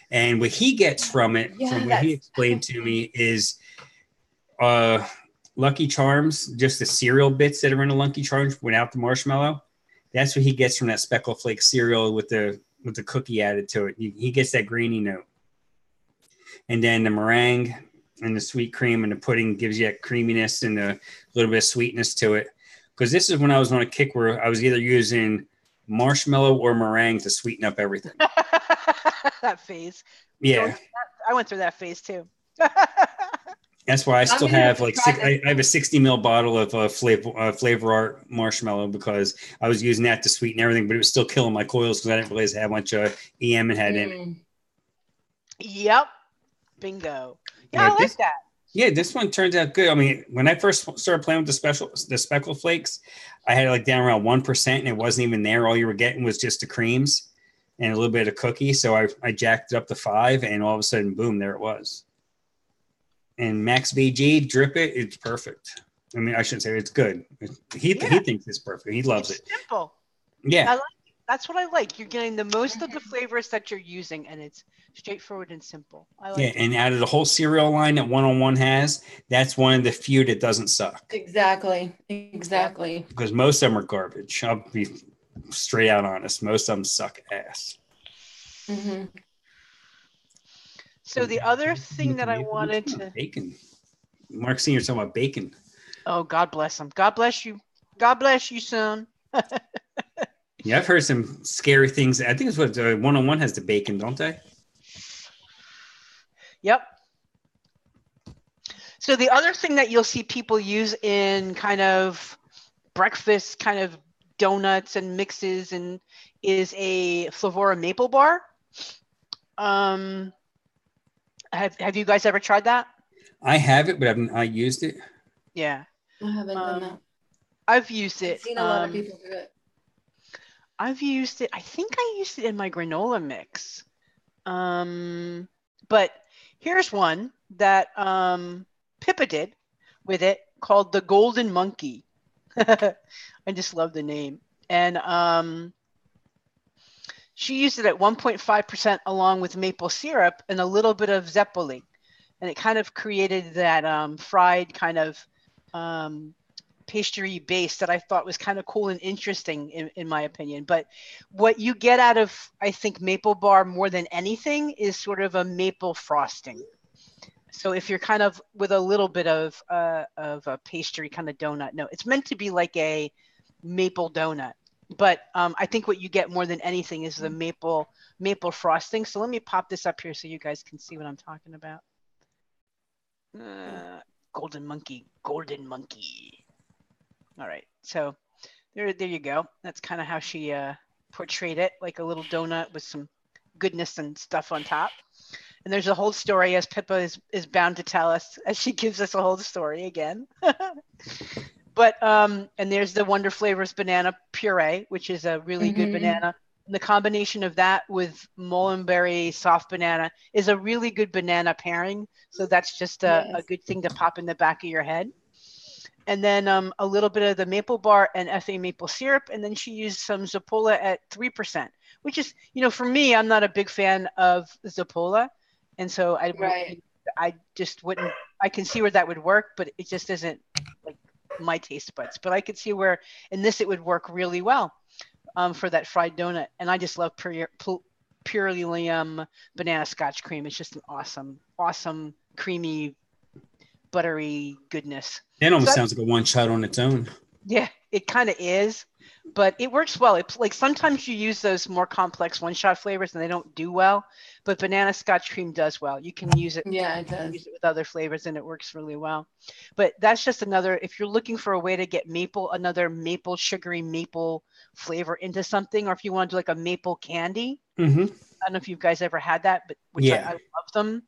And what he gets from it, from what he explained to me, is Lucky Charms, just the cereal bits that are in the Lucky Charms without the marshmallow. That's what he gets from that Speckle Flake cereal with the cookie added to it. He gets that grainy note. And then the meringue and the sweet cream and the pudding gives you that creaminess and a little bit of sweetness to it. Because this is when I was on a kick where I was either using marshmallow or meringue to sweeten up everything. That phase. Yeah. I went through that phase too. That's why I still have like I have a 60 ml bottle of Flavor Art marshmallow because I was using that to sweeten everything, but it was still killing my coils because I didn't realize how much EM it had in it. Yep. Bingo. Yeah, I like that. Yeah, this one turns out good. I mean, when I first started playing with the Speckle Flakes, I had it like down around 1%, and it wasn't even there. All you were getting was just the creams and a little bit of cookie. So I jacked it up to 5, and all of a sudden, boom, there it was. And Max VG, drip it, it's perfect. I mean, I shouldn't say it's good. He thinks it's perfect. He loves it. Simple. Yeah. I like it. That's what I like. You're getting the most of the flavors that you're using, and it's straightforward and simple. I like it. And out of the whole cereal line that 101 has, that's one of the few that doesn't suck. Exactly. Because most of them are garbage. I'll be straight out honest. Most of them suck ass. Mm-hmm. So the other thing that I wanted to... Bacon. Mark Sr.'s talking about bacon. Oh, God bless him. God bless you. God bless you, son. Yeah, I've heard some scary things. I think it's what 101 has the bacon, don't they? Yep. So the other thing that you'll see people use in kind of breakfast, kind of donuts and mixes, and is a Flavora maple bar. Have you guys ever tried that? I have it, but I've not used it. Yeah. I haven't done that. I've used it. I've seen a lot of people do it. I've used it. I think I used it in my granola mix. But here's one that Pippa did with it called the Golden Monkey. I just love the name. And she used it at 1.5% along with maple syrup and a little bit of Zeppoli. And it kind of created that fried kind of pastry base that I thought was kind of cool and interesting in my opinion. But what you get out of, I think, maple bar more than anything is sort of a maple frosting. So if you're kind of with a little bit of a pastry kind of donut, no, it's meant to be like a maple donut. But I think what you get more than anything is the maple frosting. So let me pop this up here so you guys can see what I'm talking about. Golden monkey. All right, so there you go. That's kind of how she portrayed it, like a little donut with some goodness and stuff on top. And there's a whole story, as Pippa is bound to tell us, as she gives us a whole story again. But and there's the Wonder Flavors banana puree, which is a really good banana. And the combination of that with mulberry soft banana is a really good banana pairing. So that's just a good thing to pop in the back of your head. And then a little bit of the maple bar and FA maple syrup. And then she used some Zapola at 3%, which is, for me, I'm not a big fan of Zapola. And so I just wouldn't, I can see where that would work, but it just isn't like my taste buds. But I could see where in this it would work really well for that fried donut. And I just love purely banana scotch cream. It's just an awesome, creamy, buttery goodness. It almost sounds like a one shot on its own. Yeah, it kind of is, but it works well. It's like sometimes you use those more complex one shot flavors and they don't do well, but banana scotch cream does well. You can use it. Yeah, it does. Use it with other flavors and it works really well. But that's just another, if you're looking for a way to get another sugary maple flavor into something, or if you want to do like a maple candy. I don't know if you guys ever had that, but I love them.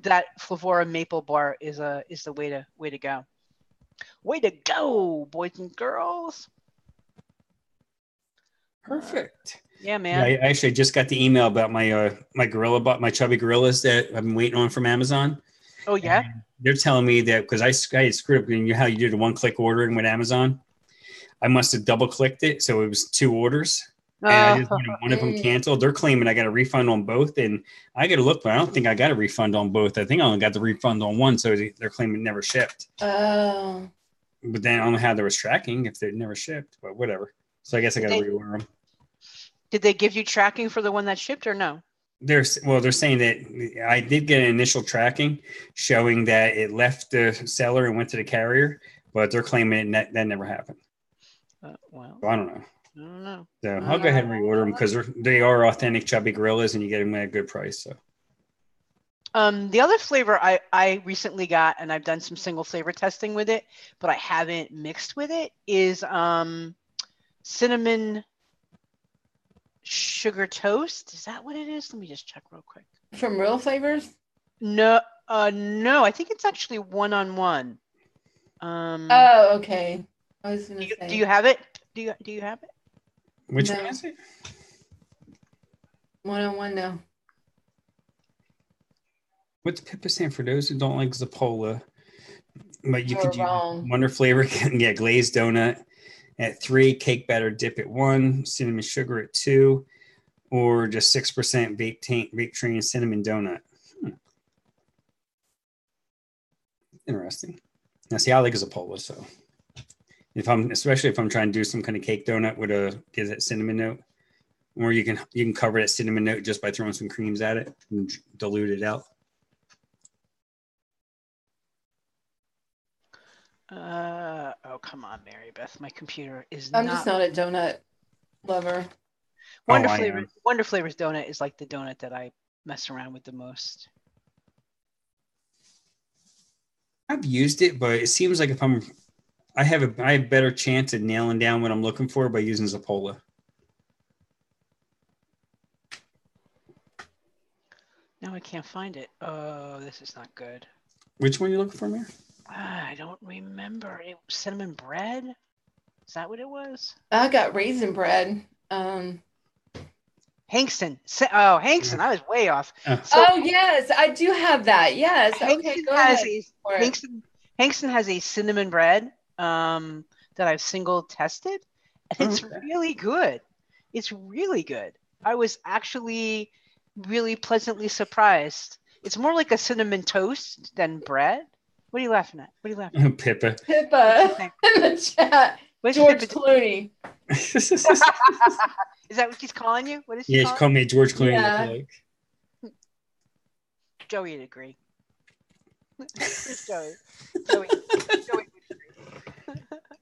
That Flavora maple bar is the way to go. Way to go, boys and girls. Perfect. Yeah, man. Yeah, I actually just got the email about my chubby gorillas that I've been waiting on from Amazon. Oh yeah. And they're telling me that because I had screwed up, how you do the one-click ordering with Amazon. I must have double-clicked it, so it was 2 orders. And I just wanted one of them canceled. They're claiming I got a refund on both, and I got to look, but I don't think I got a refund on both. I think I only got the refund on one, so they're claiming it never shipped. Oh. But then I don't know how there was tracking if they never shipped, but whatever. So I guess I got to reorder them. Did they give you tracking for the one that shipped or no? They're saying that I did get an initial tracking showing that it left the seller and went to the carrier, but they're claiming that never happened. Well, so I don't know. I don't know. So I'll go ahead and reorder them because they are authentic chubby gorillas and you get them at a good price. So. The other flavor I recently got, and I've done some single flavor testing with it, but I haven't mixed with it, is cinnamon sugar toast. Is that what it is? Let me just check real quick. From Real Flavors? No, I think it's actually one-on-one. Oh, okay. I was gonna say. Do you have it? Do you have it? Which one is it? One-on-one, no. What's Pippa stand for those who don't like Zapola? But you could use wrong. Wonder Flavor. Yeah, glazed donut at 3, cake batter dip at 1, cinnamon sugar at 2, or just 6% vape train cinnamon donut. Interesting. Now, see, I like Zapola, so especially if I'm trying to do some kind of cake donut with get that cinnamon note, or you can cover that cinnamon note just by throwing some creams at it and dilute it out. Oh, come on, Mary Beth. My computer is I'm just not a donut lover. Wonder Flavors donut is like the donut that I mess around with the most. I've used it, but it seems like I have a better chance of nailing down what I'm looking for by using Zapola. No, I can't find it. Oh, this is not good. Which one are you looking for, Mary? I don't remember. It was cinnamon bread. Is that what it was? I got raisin bread. Hankston. Oh, Hankston. I was way off. So, yes, I do have that. Yes. Okay, go ahead. Hankston has a cinnamon bread that I've single tested, and it's really good. It's really good. I was actually really pleasantly surprised. It's more like a cinnamon toast than bread. What are you laughing at? Pippa. Pippa in the chat. What's George Pippa? Clooney. Is that what she's calling you? What is she? Yeah, she called me George Clooney. Yeah. Joey would agree. Joey.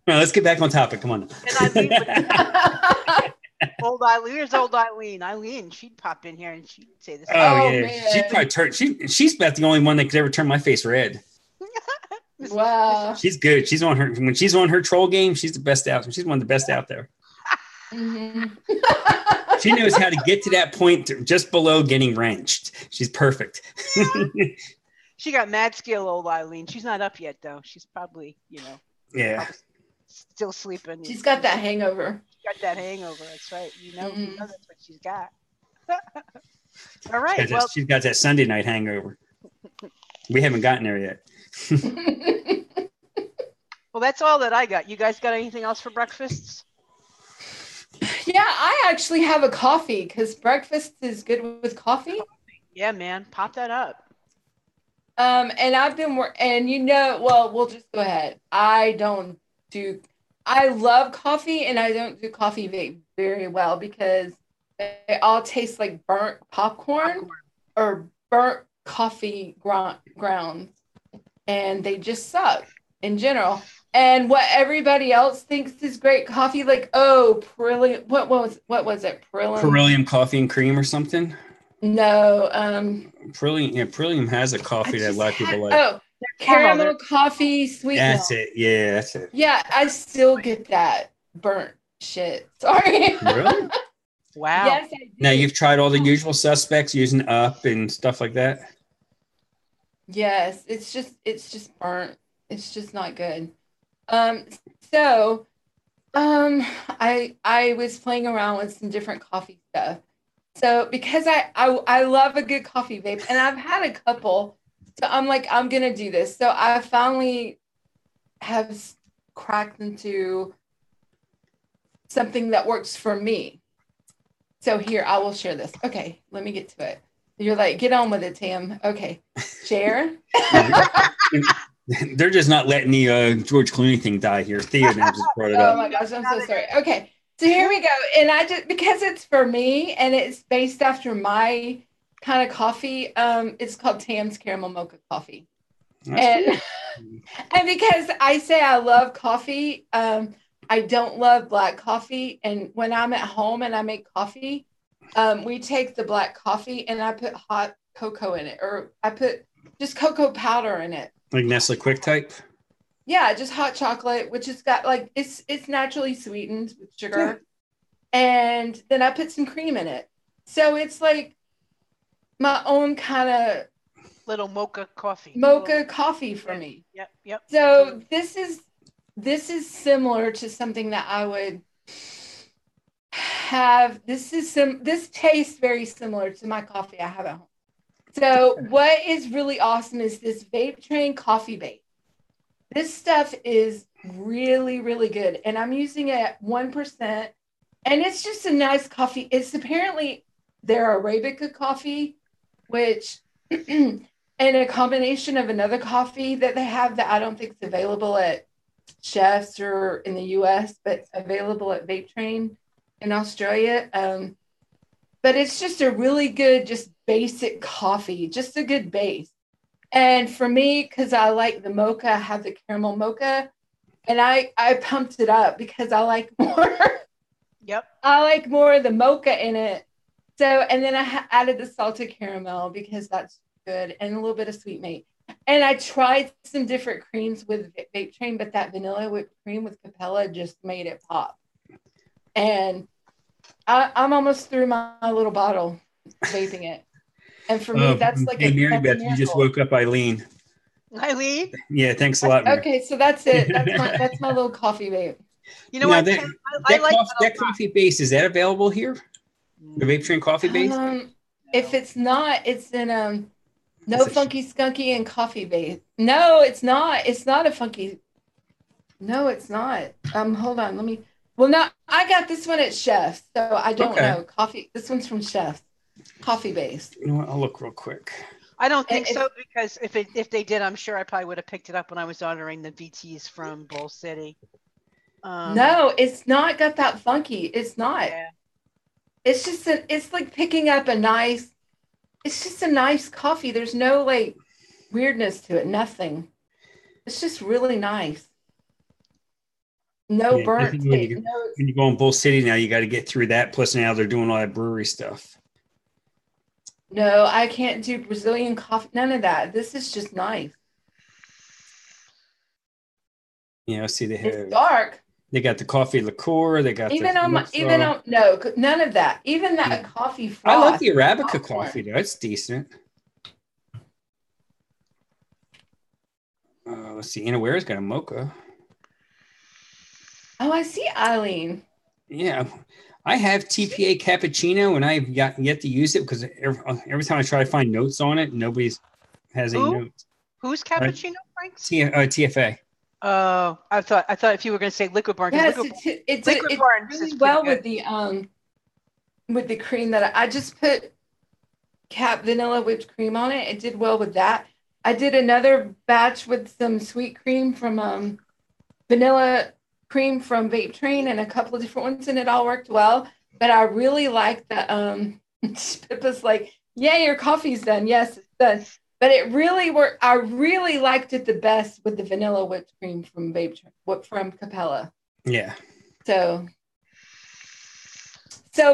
Now, let's get back on topic. Come on. Old Eileen. Here's old Eileen. Eileen, she'd pop in here and she'd say this. Oh yeah, man. She'd probably she's about the only one that could ever turn my face red. Wow. She's good. When she's on her troll game, she's the best out. She's one of the best out there. Mm-hmm. She knows how to get to that point just below getting wrenched. She's perfect. She got mad skill, old Eileen. She's not up yet, though. She's probably, probably still sleeping. She's got that hangover. She's got that hangover. That's right. You know that's what she's got. All right. She's got that Sunday night hangover. We haven't gotten there yet. Well, that's all that I got. You guys got anything else for breakfasts? Yeah, I actually have a coffee because breakfast is good with coffee. Yeah, man. Pop that up. And I've been we'll just go ahead. I love coffee and I don't do coffee very well because they all taste like burnt popcorn or burnt coffee grounds, and they just suck in general. And what everybody else thinks is great coffee, like Perilium, what was it? Perilium coffee and cream or something? No, Perilium has a coffee that a lot of people like. Oh, caramel coffee, sweet That's milk. it. Yeah, that's it. Yeah, I still get that burnt shit. Sorry. Really? Wow. Yes, I do. Now you've tried all the usual suspects using Up and stuff like that? Yes, it's just burnt. It's just not good. So I was playing around with some different coffee stuff. So because I love a good coffee vape, and I've had a couple, so I'm like, I'm gonna do this. So I finally have cracked into something that works for me. So here, I will share this. Okay, let me get to it. You're like, get on with it, Tam. Okay, share. They're just not letting the George Clooney thing die here. Theo just brought it up. Oh my gosh, I'm so sorry. Okay, so here we go. And I just, because it's for me and it's based after my kind of coffee, it's called Tam's Caramel Mocha Coffee. And because I say I love coffee, I don't love black coffee. And when I'm at home and I make coffee, we take the black coffee and I put hot cocoa in it, or I put just cocoa powder in it. Like Nestle Quick type? Yeah, just hot chocolate, which has got like, it's naturally sweetened with sugar. Yeah. And then I put some cream in it. So it's like my own kind of little mocha coffee. Coffee for me. Yep. So this is similar to something that I would have. This tastes very similar to my coffee I have at home. So what is really awesome is this Vape Train coffee vape. This stuff is really, really good. And I'm using it at 1%. And it's just a nice coffee. It's apparently their Arabica coffee, which and a combination of another coffee that they have that I don't think is available at Chefs or in the US, but available at Vape Train in Australia. But it's just a really good, just basic coffee, just a good base. And for me, because I like the mocha, I have the caramel mocha, and I pumped it up because I like more. Yep. I like more of the mocha in it. So, and then I added the salted caramel because that's good, and a little bit of sweet mate. And I tried some different creams with Vape Train, but that vanilla whipped cream with Capella just made it pop. And I'm almost through my little bottle vaping it. And for me, that's like hey, Mary Beth, you just woke up Eileen. Eileen? Yeah, thanks a lot, Mary. Okay, so that's it. That's my little coffee vape. You know what? That coffee base, is that available here? The Vape Train coffee base? If it's not, it's in No Funky Skunky and Coffee Base. No, it's not. It's not a funky. No, it's not. Hold on. Let me. Well, no, I got this one at Chef's, so I don't know. Coffee. This one's from Chef's. Coffee Base. You know what? I'll look real quick. I don't think so, because if they did, I'm sure I probably would have picked it up when I was ordering the VTs from Bowl City. No, it's not got that funky. It's not. Yeah. It's just it's like picking up it's just a nice coffee. There's no like weirdness to it. Nothing. It's just really nice. No burnt. When you go in Bull City now, you got to get through that. Plus now they're doing all that brewery stuff. No, I can't do Brazilian coffee. None of that. This is just nice. Yeah, I see the hair. It's dark. They got the coffee liqueur. They got even on no, none of that. Even that coffee froth. I like the Arabica coffee though. It's decent. Let's see. Innerwear's got a mocha. Oh, I see, Eileen. Yeah, I have TPA cappuccino, and I've yet to use it because every time I try to find notes on it, nobody's has any notes. Who's cappuccino, Frank? TFA. Oh, I thought if you were going to say Liquid Barn. Yes, it's really well with the cream that I just put vanilla whipped cream on it. It did well with that. I did another batch with some sweet cream from vanilla cream from Vape Train and a couple of different ones, and it all worked well. But I really like the Pippa's like, yeah, your coffee's done. Yes, it's done. But it really worked. I really liked it the best with the vanilla whipped cream from Vape Train, from Capella. Yeah. So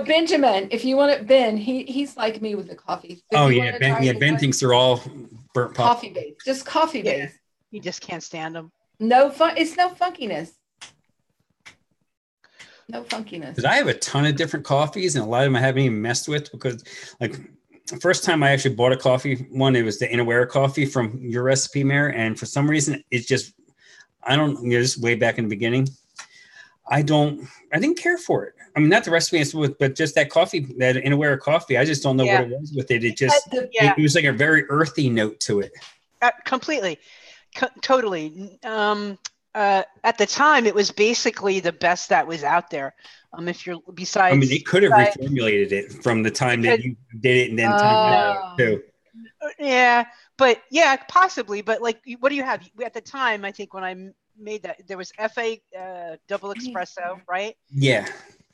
Benjamin, if you want it, Ben, he's like me with the coffee. So Ben thinks they're all burnt coffee based, just coffee based. You just can't stand them. No fun. It's no funkiness. No funkiness. Because I have a ton of different coffees, and a lot of them I haven't even messed with because, like, the first time I actually bought a coffee one, it was the Innerwear coffee from your recipe, Mare, and for some reason, it's just just way back in the beginning. I didn't care for it. I mean, not the recipe, but just that coffee, that Innerwear coffee. I just don't know what it was with it. It was like a very earthy note to it. Completely, totally. At the time, it was basically the best that was out there. If you're besides, I mean, they could have reformulated it from the time that you did it, and then time too. Yeah, but possibly. But like, what do you have at the time? I think when I made that, there was FA double espresso, right? Yeah.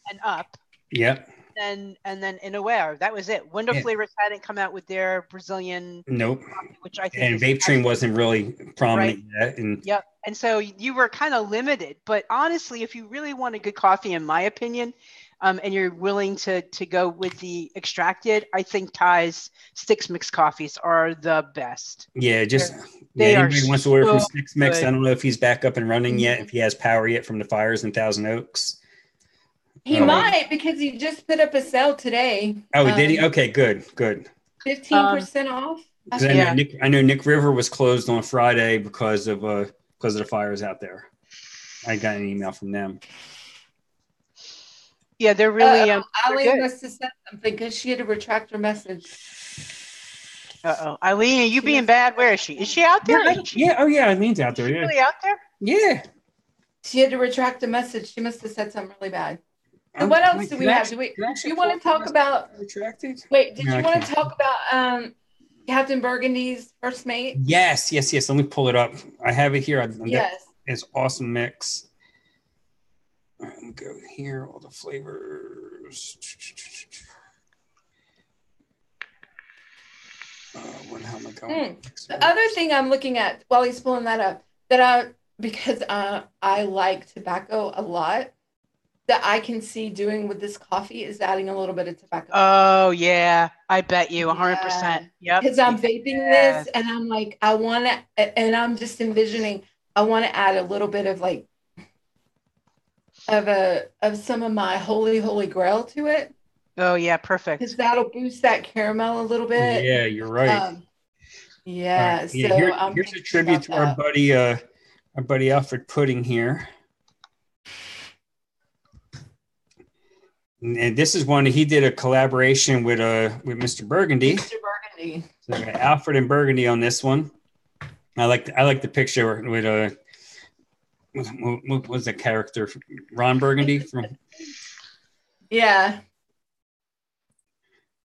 And up. Yep. And then Innerwear. That was it. Window Flavors hadn't come out with their Brazilian. Nope. Coffee, which I think. And Vape Train wasn't really prominent yet. Yep. And so you were kind of limited. But honestly, if you really want a good coffee, in my opinion, and you're willing to go with the extracted, I think Ty's Sticks Mix coffees are the best. Yeah, anybody wants to order from Sticks Mix. I don't know if he's back up and running yet, if he has power yet from the fires in Thousand Oaks. He might, because he just put up a sale today. Oh, did he? Okay, good. 15% off. I know Nick River was closed on Friday because of the fires out there. I got an email from them. Yeah, they're really. Eileen must have said something because she had to retract her message. Eileen, are you being bad? Where is she? Is she out there? Yeah. Oh, yeah. Eileen's out there. Is she really out there? Yeah. She had to retract a message. She must have said something really bad. And what else do we have? Do you want to talk about? Retracted? Wait, did you want to talk about Captain Burgundy's first mate? Yes. Let me pull it up. I have it here. Yes. It's awesome mix. All right, let me go here. All the flavors. Where the hell am I going? The other thing I'm looking at while he's pulling that up, because I like tobacco a lot, that I can see doing with this coffee is adding a little bit of tobacco. Oh yeah, I bet you 100%. Yep. Because I'm vaping this, and I'm like, I want to, and I'm just envisioning, I want to add a little bit of like of some of my holy grail to it. Oh yeah, perfect. Because that'll boost that caramel a little bit. Yeah, you're right. Yeah. So here's a tribute to our buddy Alfred Pudding here. And this is one he did a collaboration with Mr. Burgundy. So Alfred and Burgundy on this one. I like the picture with what was the character? Ron Burgundy from. Yeah.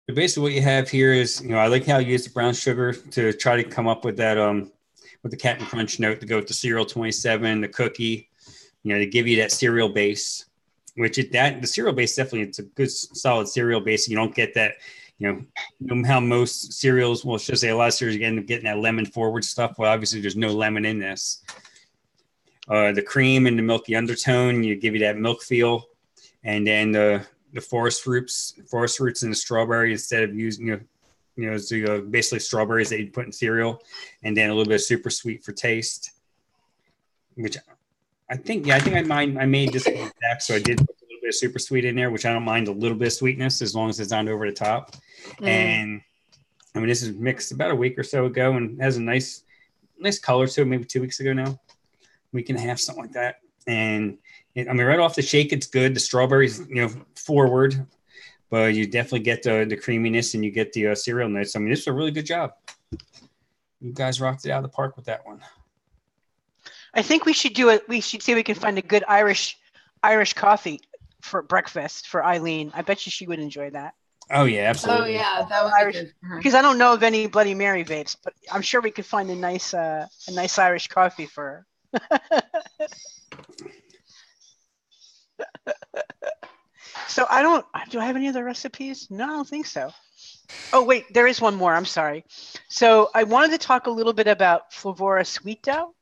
So basically, what you have here is, I like how you use the brown sugar to try to come up with that with the Captain Crunch note to go with the cereal 27, the cookie, to give you that cereal base. Which the cereal base definitely, it's a good solid cereal base. You don't get that, how most cereals, well, should say a lot of cereals, you end up getting that lemon forward stuff. Well, obviously there's no lemon in this. The cream and the milky undertone, you give you that milk feel, and then the forest fruits and the strawberry instead of using basically strawberries that you put in cereal, and then a little bit of super sweet for taste, which I think I made this one back, so I did put a little bit of super sweet in there, which I don't mind a little bit of sweetness as long as it's not over the top. And I mean, this is mixed about a week or so ago and has a nice color to it, maybe 2 weeks ago now, week and a half, something like that. And I mean, right off the shake, it's good. The strawberries, forward, but you definitely get the creaminess and you get the cereal notes. I mean, this is a really good job. You guys rocked it out of the park with that one. I think we should do it. We should see if we can find a good Irish coffee for breakfast for Eileen. I bet you she would enjoy that. Oh yeah, absolutely. Oh yeah, that was Irish, good. Because I don't know of any Bloody Mary vapes, but I'm sure we could find a nice Irish coffee for her. So do I have any other recipes? No, I don't think so. Oh wait, there is one more. I'm sorry. So I wanted to talk a little bit about Flavora sweet dough.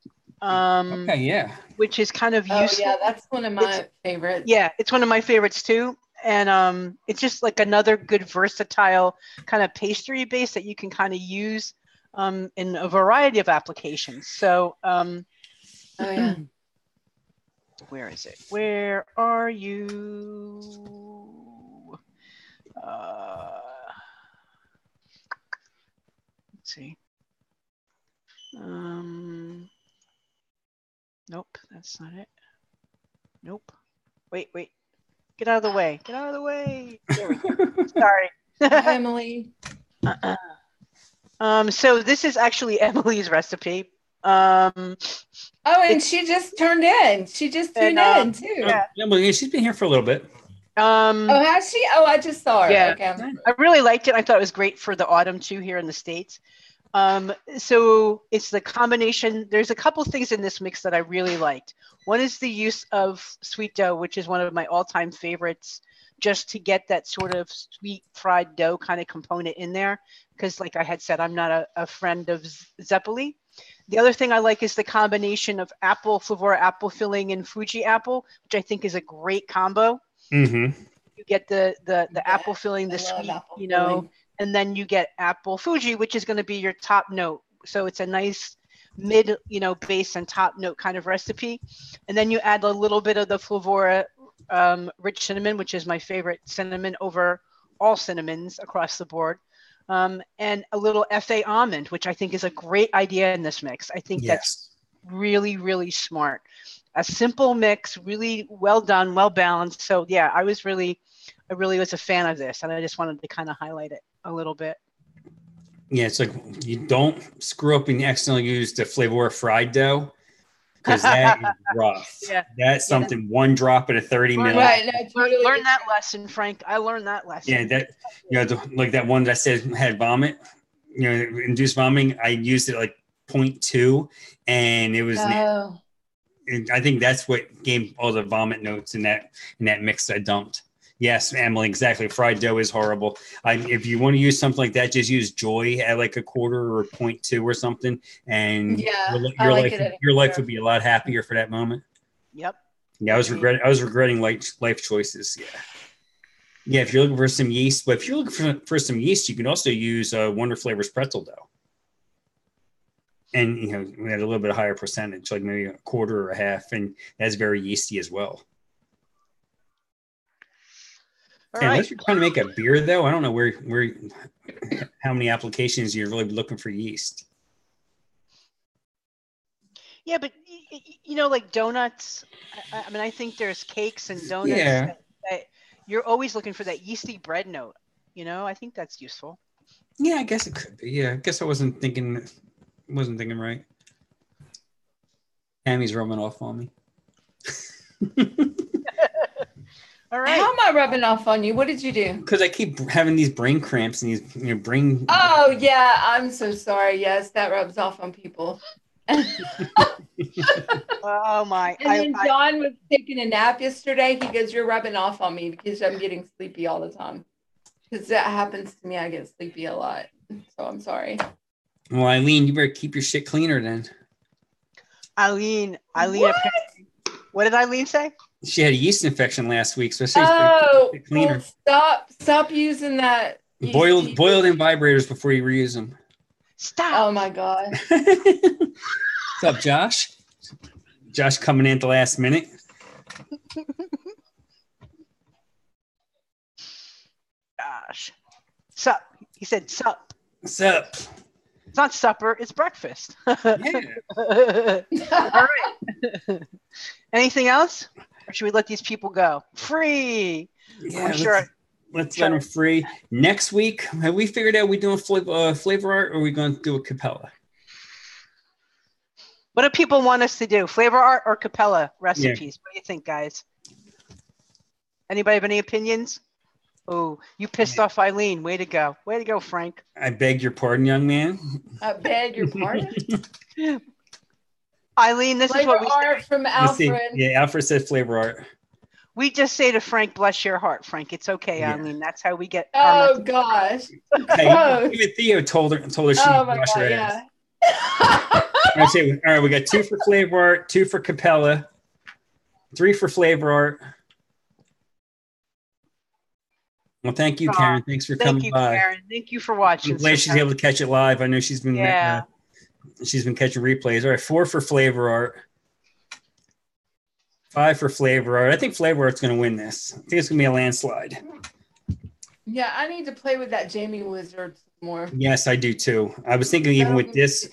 Okay, yeah. Which is kind of useful. Oh yeah, that's one of my favorites. Yeah, it's one of my favorites too. And it's just like another good versatile kind of pastry base that you can kind of use in a variety of applications. So oh yeah. Where is it? Where are you? Let's see. Nope, that's not it. Nope. Wait. Get out of the way. Get out of the way. There we go. Sorry. Emily. So this is actually Emily's recipe. And she just turned in. She just tuned in too. Yeah, she's been here for a little bit. Has she? Oh, I just saw her. Yeah. Okay. I really liked it. I thought it was great for the autumn too here in the States. So it's the combination. There's a couple things in this mix that I really liked. One is the use of sweet dough, which is one of my all-time favorites, just to get that sort of sweet fried dough kind of component in there. Because like I had said, I'm not a friend of Zeppeli. The other thing I like is the combination of Flavora apple filling and Fuji apple, which I think is a great combo. Mm-hmm. You get the apple filling, the sweet, filling. And then you get apple Fuji, which is going to be your top note. So it's a nice mid, base and top note kind of recipe. And then you add a little bit of the Flavora rich cinnamon, which is my favorite cinnamon over all cinnamons across the board. And a little FA almond, which I think is a great idea in this mix. I think that's really, really smart. A simple mix, really well done, well balanced. So yeah, I really was a fan of this, and I just wanted to kind of highlight it a little bit. Yeah, it's like you don't screw up and accidentally use the Flavora fried dough, because that is rough. Yeah. That's something, one drop at a 30 mil. Right. Learn that lesson, Frank. I learned that lesson. Yeah, like that one that I said had vomit, induced vomiting. I used it like 0.2, and it was. And I think that's what gave all the vomit notes in that mix I dumped. Yes, Emily, exactly. Fried dough is horrible. If you want to use something like that, just use Joy at like a quarter or 0.2 or something, and your life would be a lot happier for that moment. Yep. Yeah, I was regretting life choices. Yeah. Yeah, if you're looking for some yeast, but if you're looking for some yeast, you can also use Wonder Flavors pretzel dough. And, we had a little bit of higher percentage, like maybe a quarter or a half, and that's very yeasty as well. Unless you're trying to make a beer, though, I don't know how many applications you're really looking for yeast. Yeah, but, like donuts, I mean, I think there's cakes and donuts. Yeah. That you're always looking for that yeasty bread note. I think that's useful. Yeah, I guess it could be. Yeah, I guess I wasn't thinking right. Tammy's rubbing off on me. All right. How am I rubbing off on you? What did you do? Because I keep having these brain cramps and these brain. Oh yeah, I'm so sorry. Yes, that rubs off on people. Oh my! And then John was taking a nap yesterday. He goes, "You're rubbing off on me because I'm getting sleepy all the time." Because that happens to me. I get sleepy a lot. So I'm sorry. Well, Eileen, you better keep your shit cleaner then. Eileen. What did Eileen say? She had a yeast infection last week, so she's cleaner. Well, stop using that. Boiled in vibrators before you reuse them. Stop. Oh my God. What's up, Josh? Josh coming in at the last minute. Gosh. Sup. He said sup. Sup. It's not supper, it's breakfast. Yeah. All right. Anything else? Or should we let these people go? Free. Yeah, let's let them free. Next week, have we figured out we doing flavor art or are we going to do a cappella? What do people want us to do? Flavor art or cappella recipes? Yeah. What do you think, guys? Anybody have any opinions? Oh, you pissed off Eileen. Way to go. Way to go, Frank. I beg your pardon, young man. I beg your pardon? Eileen, this flavor is what we art say. From Alfred. Yeah, Alfred said flavor art. We just say to Frank, bless your heart, Frank. It's okay, Eileen. That's how we get our gosh. Hey, even Theo told her she wash her ass. All right, we got 2 for flavor art, 2 for cappella, 3 for flavor art. Well, thank you, Karen. Thanks for coming by. Karen. Thank you for watching. I'm glad she's able to catch it live. I know she's been catching replays. All right, 4 for flavor art, 5 for flavor art. I think flavor art's going to win this. I think it's going to be a landslide. Yeah, I need to play with that Jamie Wizard more. Yes, I do too. I was thinking even with this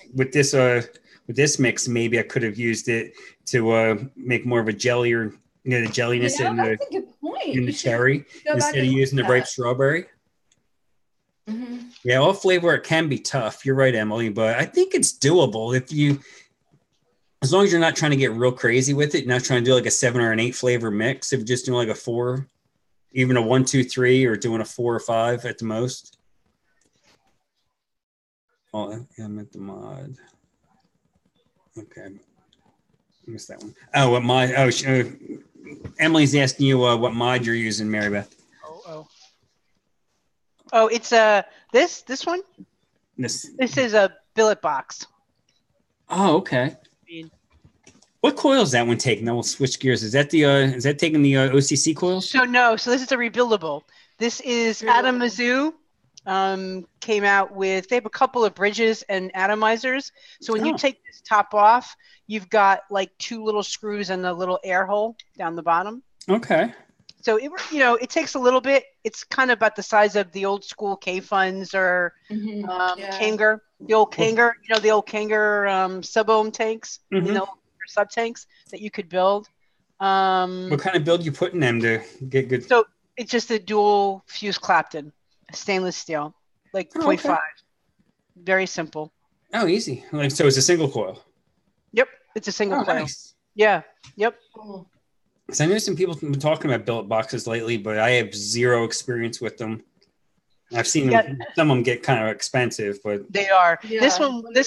mix, maybe I could have used it to make more of a jelly or the jelliness in the cherry instead of using the ripe strawberry. Mm-hmm. Yeah, all flavor art can be tough. You're right, Emily, but I think it's doable as long as you're not trying to get real crazy with it, not trying to do like a 7 or an 8 flavor mix. If you're just doing like a 4, even a 1, 2, 3, or doing a 4 or 5 at the most. Oh, I'm at the mod. Okay, I missed that one. Oh, what mod? Emily's asking you what mod you're using, Mary Beth. Oh, it's this one. This is a billet box. Oh, okay. What coil is that one taking? Then we'll switch gears. Is that taking the OCC coils? So this is a rebuildable. This is Adam Mizzou. Came out with, they have a couple of bridges and atomizers. So when you take this top off, you've got like 2 little screws and a little air hole down the bottom. Okay. So it takes a little bit. It's kind of about the size of the old school K-Funds or Kanger, the old Kanger, the old Kanger sub-ohm tanks, sub tanks that you could build. What kind of build you put in them to get good? So it's just a dual fuse Clapton, stainless steel, like 0.5. Very simple. Oh, easy. So it's a single coil. Yep, it's a single coil. Nice. Yeah. Yep. Because I know some people have been talking about billet boxes lately, but I have zero experience with them. I've seen them, some of them get kind of expensive, but they are. Yeah. This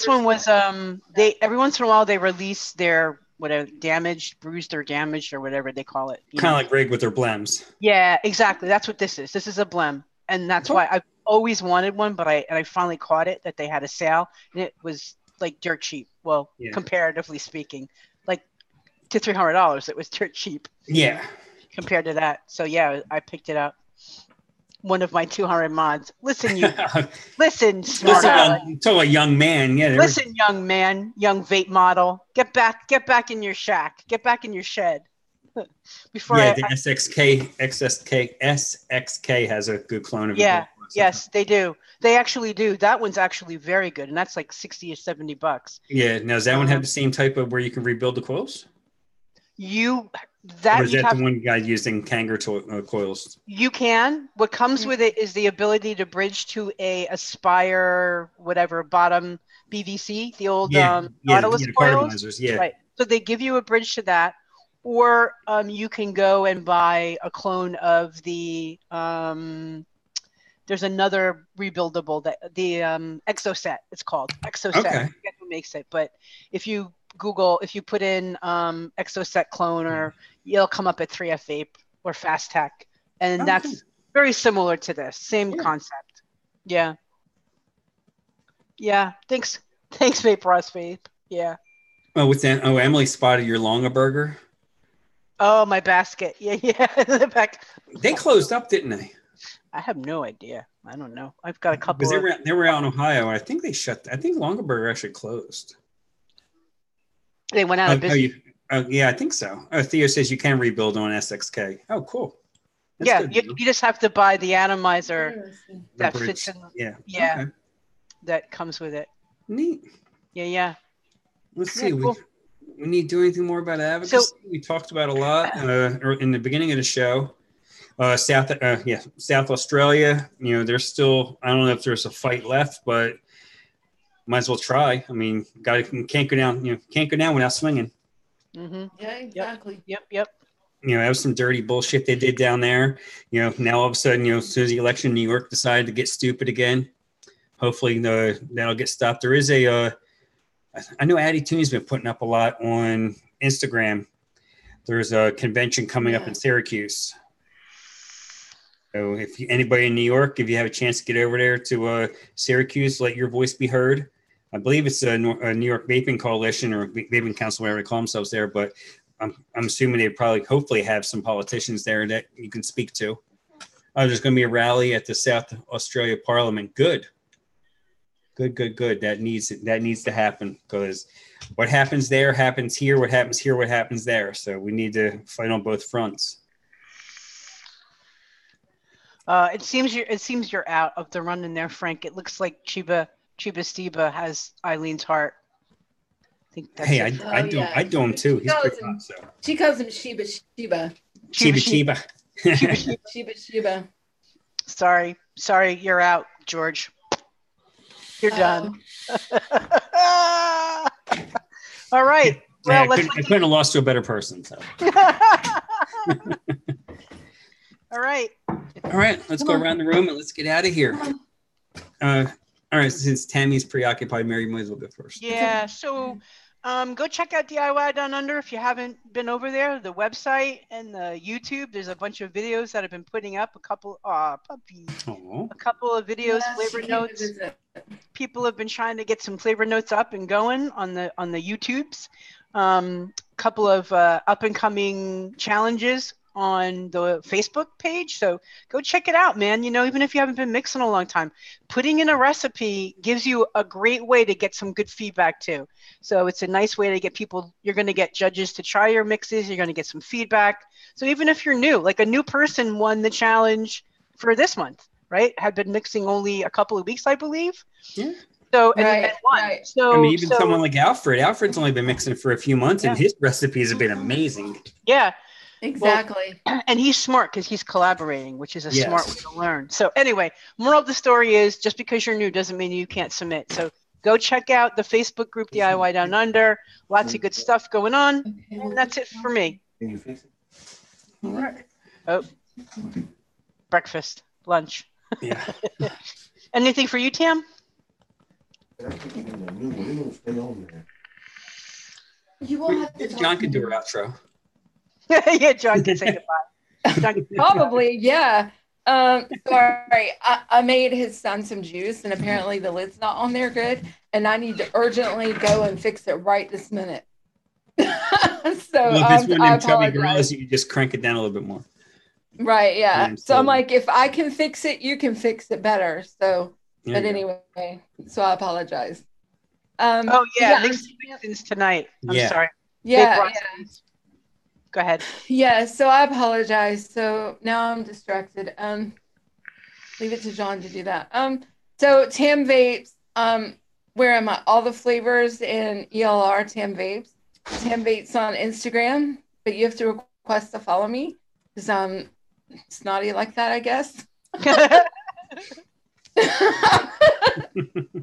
one was they every once in a while they release their whatever bruised or damaged or whatever they call it. Kind of like Rig with their blems. Yeah, exactly. That's what this is. This is a blem, and that's why I've always wanted one, but I finally caught it that they had a sale, and it was like dirt cheap. Well, comparatively speaking, like to $300, it was dirt cheap. Yeah. Compared to that, so yeah, I picked it up. One of my 200 mods. Listen, listen, smart aleck. So a young man, Listen, young man, young vape model, get back in your shack, get back in your shed. The SXK has a good clone of it. Yeah, yes, they do. They actually do. That one's actually very good, and that's like $60 or $70. Yeah. Now, does that one have the same type of where you can rebuild the coils? Or is that the one guy using Kanger coils? You can. What comes with it is the ability to bridge to a Aspire whatever bottom BVC, the old Nautilus coils. Yeah. Right. So they give you a bridge to that, or you can go and buy a clone of the. There's another rebuildable that the Exoset. It's called Exoset. Okay. I forget who makes it, but if you Google, if you put in Exoset clone, or it'll come up at 3F Vape or Fast Tech, and that's very similar to this. Same concept. Yeah. Yeah. Thanks, Vape Ross Vape. Yeah. Oh, what's that? Oh, Emily spotted your Longa burger. Oh, my basket. Yeah. In the back. They closed up, didn't they? I have no idea. I don't know. I've got a couple. Because they were out in Ohio. I think they shut. I think Longa Burger actually closed. They went out of business. Yeah, I think so. Theo says you can rebuild on SXK. Oh, cool. That's you just have to buy the atomizer that bridge. fits in. Yeah. Okay. That comes with it. Neat. Yeah. Let's see. Cool. We need to do anything more about advocacy. So, we talked about a lot in the beginning of the show. South Australia. There's still. I don't know if there's a fight left, but might as well try. I mean, can't go down. Can't go down without swinging. Mm-hmm. Yeah, exactly. Yep. That was some dirty bullshit they did down there. Now all of a sudden, as soon as the election in New York decided to get stupid again, hopefully that'll get stopped. There is I know Addie Tooney's been putting up a lot on Instagram. There's a convention coming up in Syracuse. So if anybody in New York, if you have a chance to get over there to Syracuse, let your voice be heard. I believe it's a New York Vaping Coalition or Vaping Council, whatever they call themselves there. But I'm assuming they probably hopefully have some politicians there that you can speak to. There's going to be a rally at the South Australia Parliament. Good. That needs to happen, because what happens there happens here. What happens here, what happens there. So we need to fight on both fronts. It seems you're out of the running there, Frank. It looks like Chiba Steba has Eileen's heart. I think that's I do him too. He's pretty hot, so. She calls him Chiba. Chiba. Sorry, you're out, George. You're done. All right. Well, I couldn't have lost to a better person. So. All right. Let's go around the room and let's get out of here. All right. Since Tammy's preoccupied, Mary might as well go first. Yeah. So, go check out DIY Down Under if you haven't been over there. The website and the YouTube. There's a bunch of videos that have been putting up. A couple of videos, flavor notes. People have been trying to get some flavor notes up and going on the YouTubes. Couple of up and coming challenges on the Facebook page. So go check it out, man. Even if you haven't been mixing a long time, putting in a recipe gives you a great way to get some good feedback too. So it's a nice way to get people, you're going to get judges to try your mixes. You're going to get some feedback. So even if you're new, like a new person won the challenge for this month, right? Had been mixing only a couple of weeks, I believe. Yeah. So, and won. Right. So, even someone like Alfred's only been mixing for a few months and his recipes have been amazing. Yeah. Exactly. Well, and he's smart because he's collaborating, which is a smart way to learn. So anyway, moral of the story is just because you're new doesn't mean you can't submit. So go check out the Facebook group DIY Down Under. Lots of good stuff going on. And that's it for me. Can you fix it? All right. Oh, breakfast, lunch. Yeah. Anything for you, Tam? You won't have to John can do her outro. Yeah, John can say goodbye. Probably, yeah. Sorry, I made his son some juice, and apparently the lid's not on there good, and I need to urgently go and fix it right this minute. So if it's one of them chubby gorillas, you just crank it down a little bit more. Right, yeah. So I'm like, if I can fix it, you can fix it better. So, but anyway, so I apologize. Mixin's tonight. I'm sorry. Yeah. Go ahead. Yeah, so I apologize. So now I'm distracted. Leave it to John to do that. So Tam Vapes, where am I? All the flavors in ELR Tam Vapes. Tam Vapes on Instagram, but you have to request to follow me because I'm snotty like that, I guess.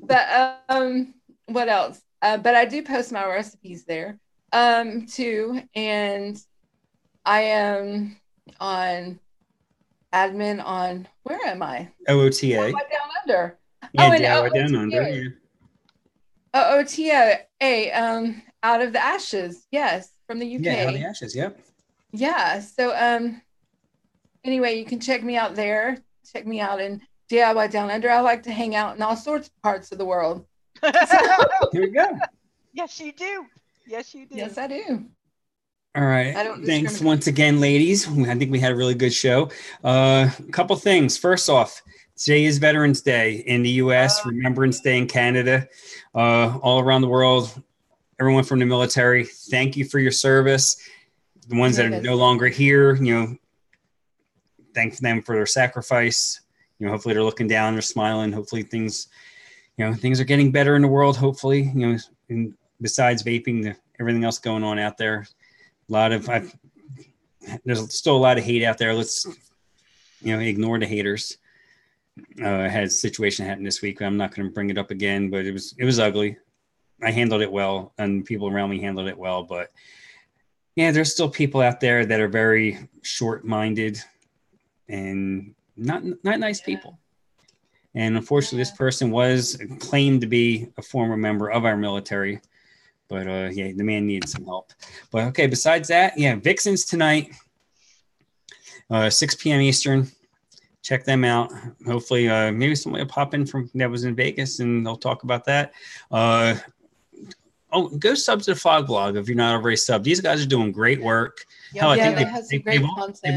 But what else? But I do post my recipes there too, and I am on admin on, where am I? OOTA. Down Under. Yeah, Down Under. OOTA, Out of the Ashes. Yes, from the UK. Yeah, Out of the Ashes. Yep. Yeah. So anyway, you can check me out there. Check me out in DIY Down Under. I like to hang out in all sorts of parts of the world. Here we go. Yes, you do. Yes, you do. Yes, I do. All right. Thanks once again, ladies. I think we had a really good show. A couple things. First off, today is Veterans Day in the U.S., Remembrance Day in Canada, all around the world. everyone from the military, thank you for your service. The ones that are no longer here, thank them for their sacrifice. Hopefully they're looking down, they're smiling. Hopefully things are getting better in the world. Hopefully, and besides vaping, everything else going on out there, there's still a lot of hate out there. Let's, ignore the haters. I had a situation happen this week. I'm not going to bring it up again, but it was ugly. I handled it well, and people around me handled it well. But yeah, there's still people out there that are very short-minded and not nice people. And unfortunately, this person was claimed to be a former member of our military. But the man needs some help. But okay, besides that, Vixens tonight, 6 p.m. Eastern. Check them out. Hopefully, maybe somebody will pop in from that was in Vegas, and they'll talk about that. Go sub to the Fog Blog if you're not already subbed. These guys are doing great work. Hell, I think they've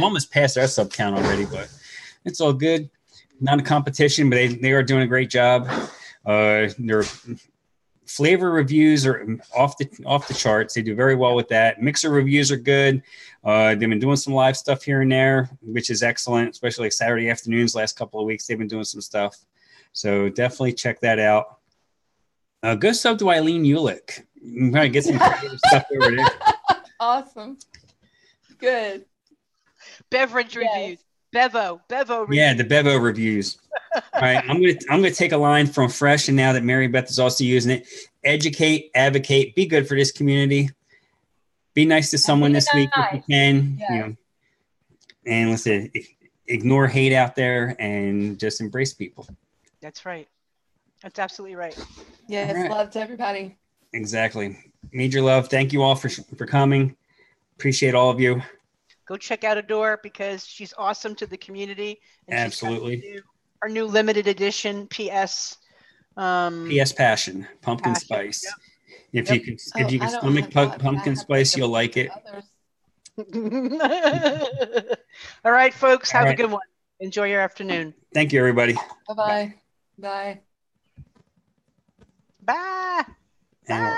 almost passed our sub count already, but it's all good. Not a competition, but they are doing a great job. Their flavor reviews are off the charts. They do very well with that. Mixer reviews are good. They've been doing some live stuff here and there, which is excellent, especially like Saturday afternoons. Last couple of weeks, they've been doing some stuff. So definitely check that out. Go sub to Eileen Ulick. You can probably get some creative stuff over there. Awesome. Good. Beverage reviews. Bevo reviews. Yeah, the Bevo reviews. All right, I'm gonna take a line from Fresh, and now that Mary Beth is also using it, educate, advocate, be good for this community. Be nice to someone this week if you can. Yes. And listen, ignore hate out there and just embrace people. That's right. That's absolutely right. Yes, right. Love to everybody. Exactly. Major love. Thank you all for coming. Appreciate all of you. Go check out Adore because she's awesome to the community. And absolutely. Our new limited edition PS. PS Passion, pumpkin spice. Yep. If you can stomach pumpkin spice, you'll like it. All right, folks. Have a good one. Enjoy your afternoon. Thank you, everybody. Bye-bye. Bye. Bye. Bye.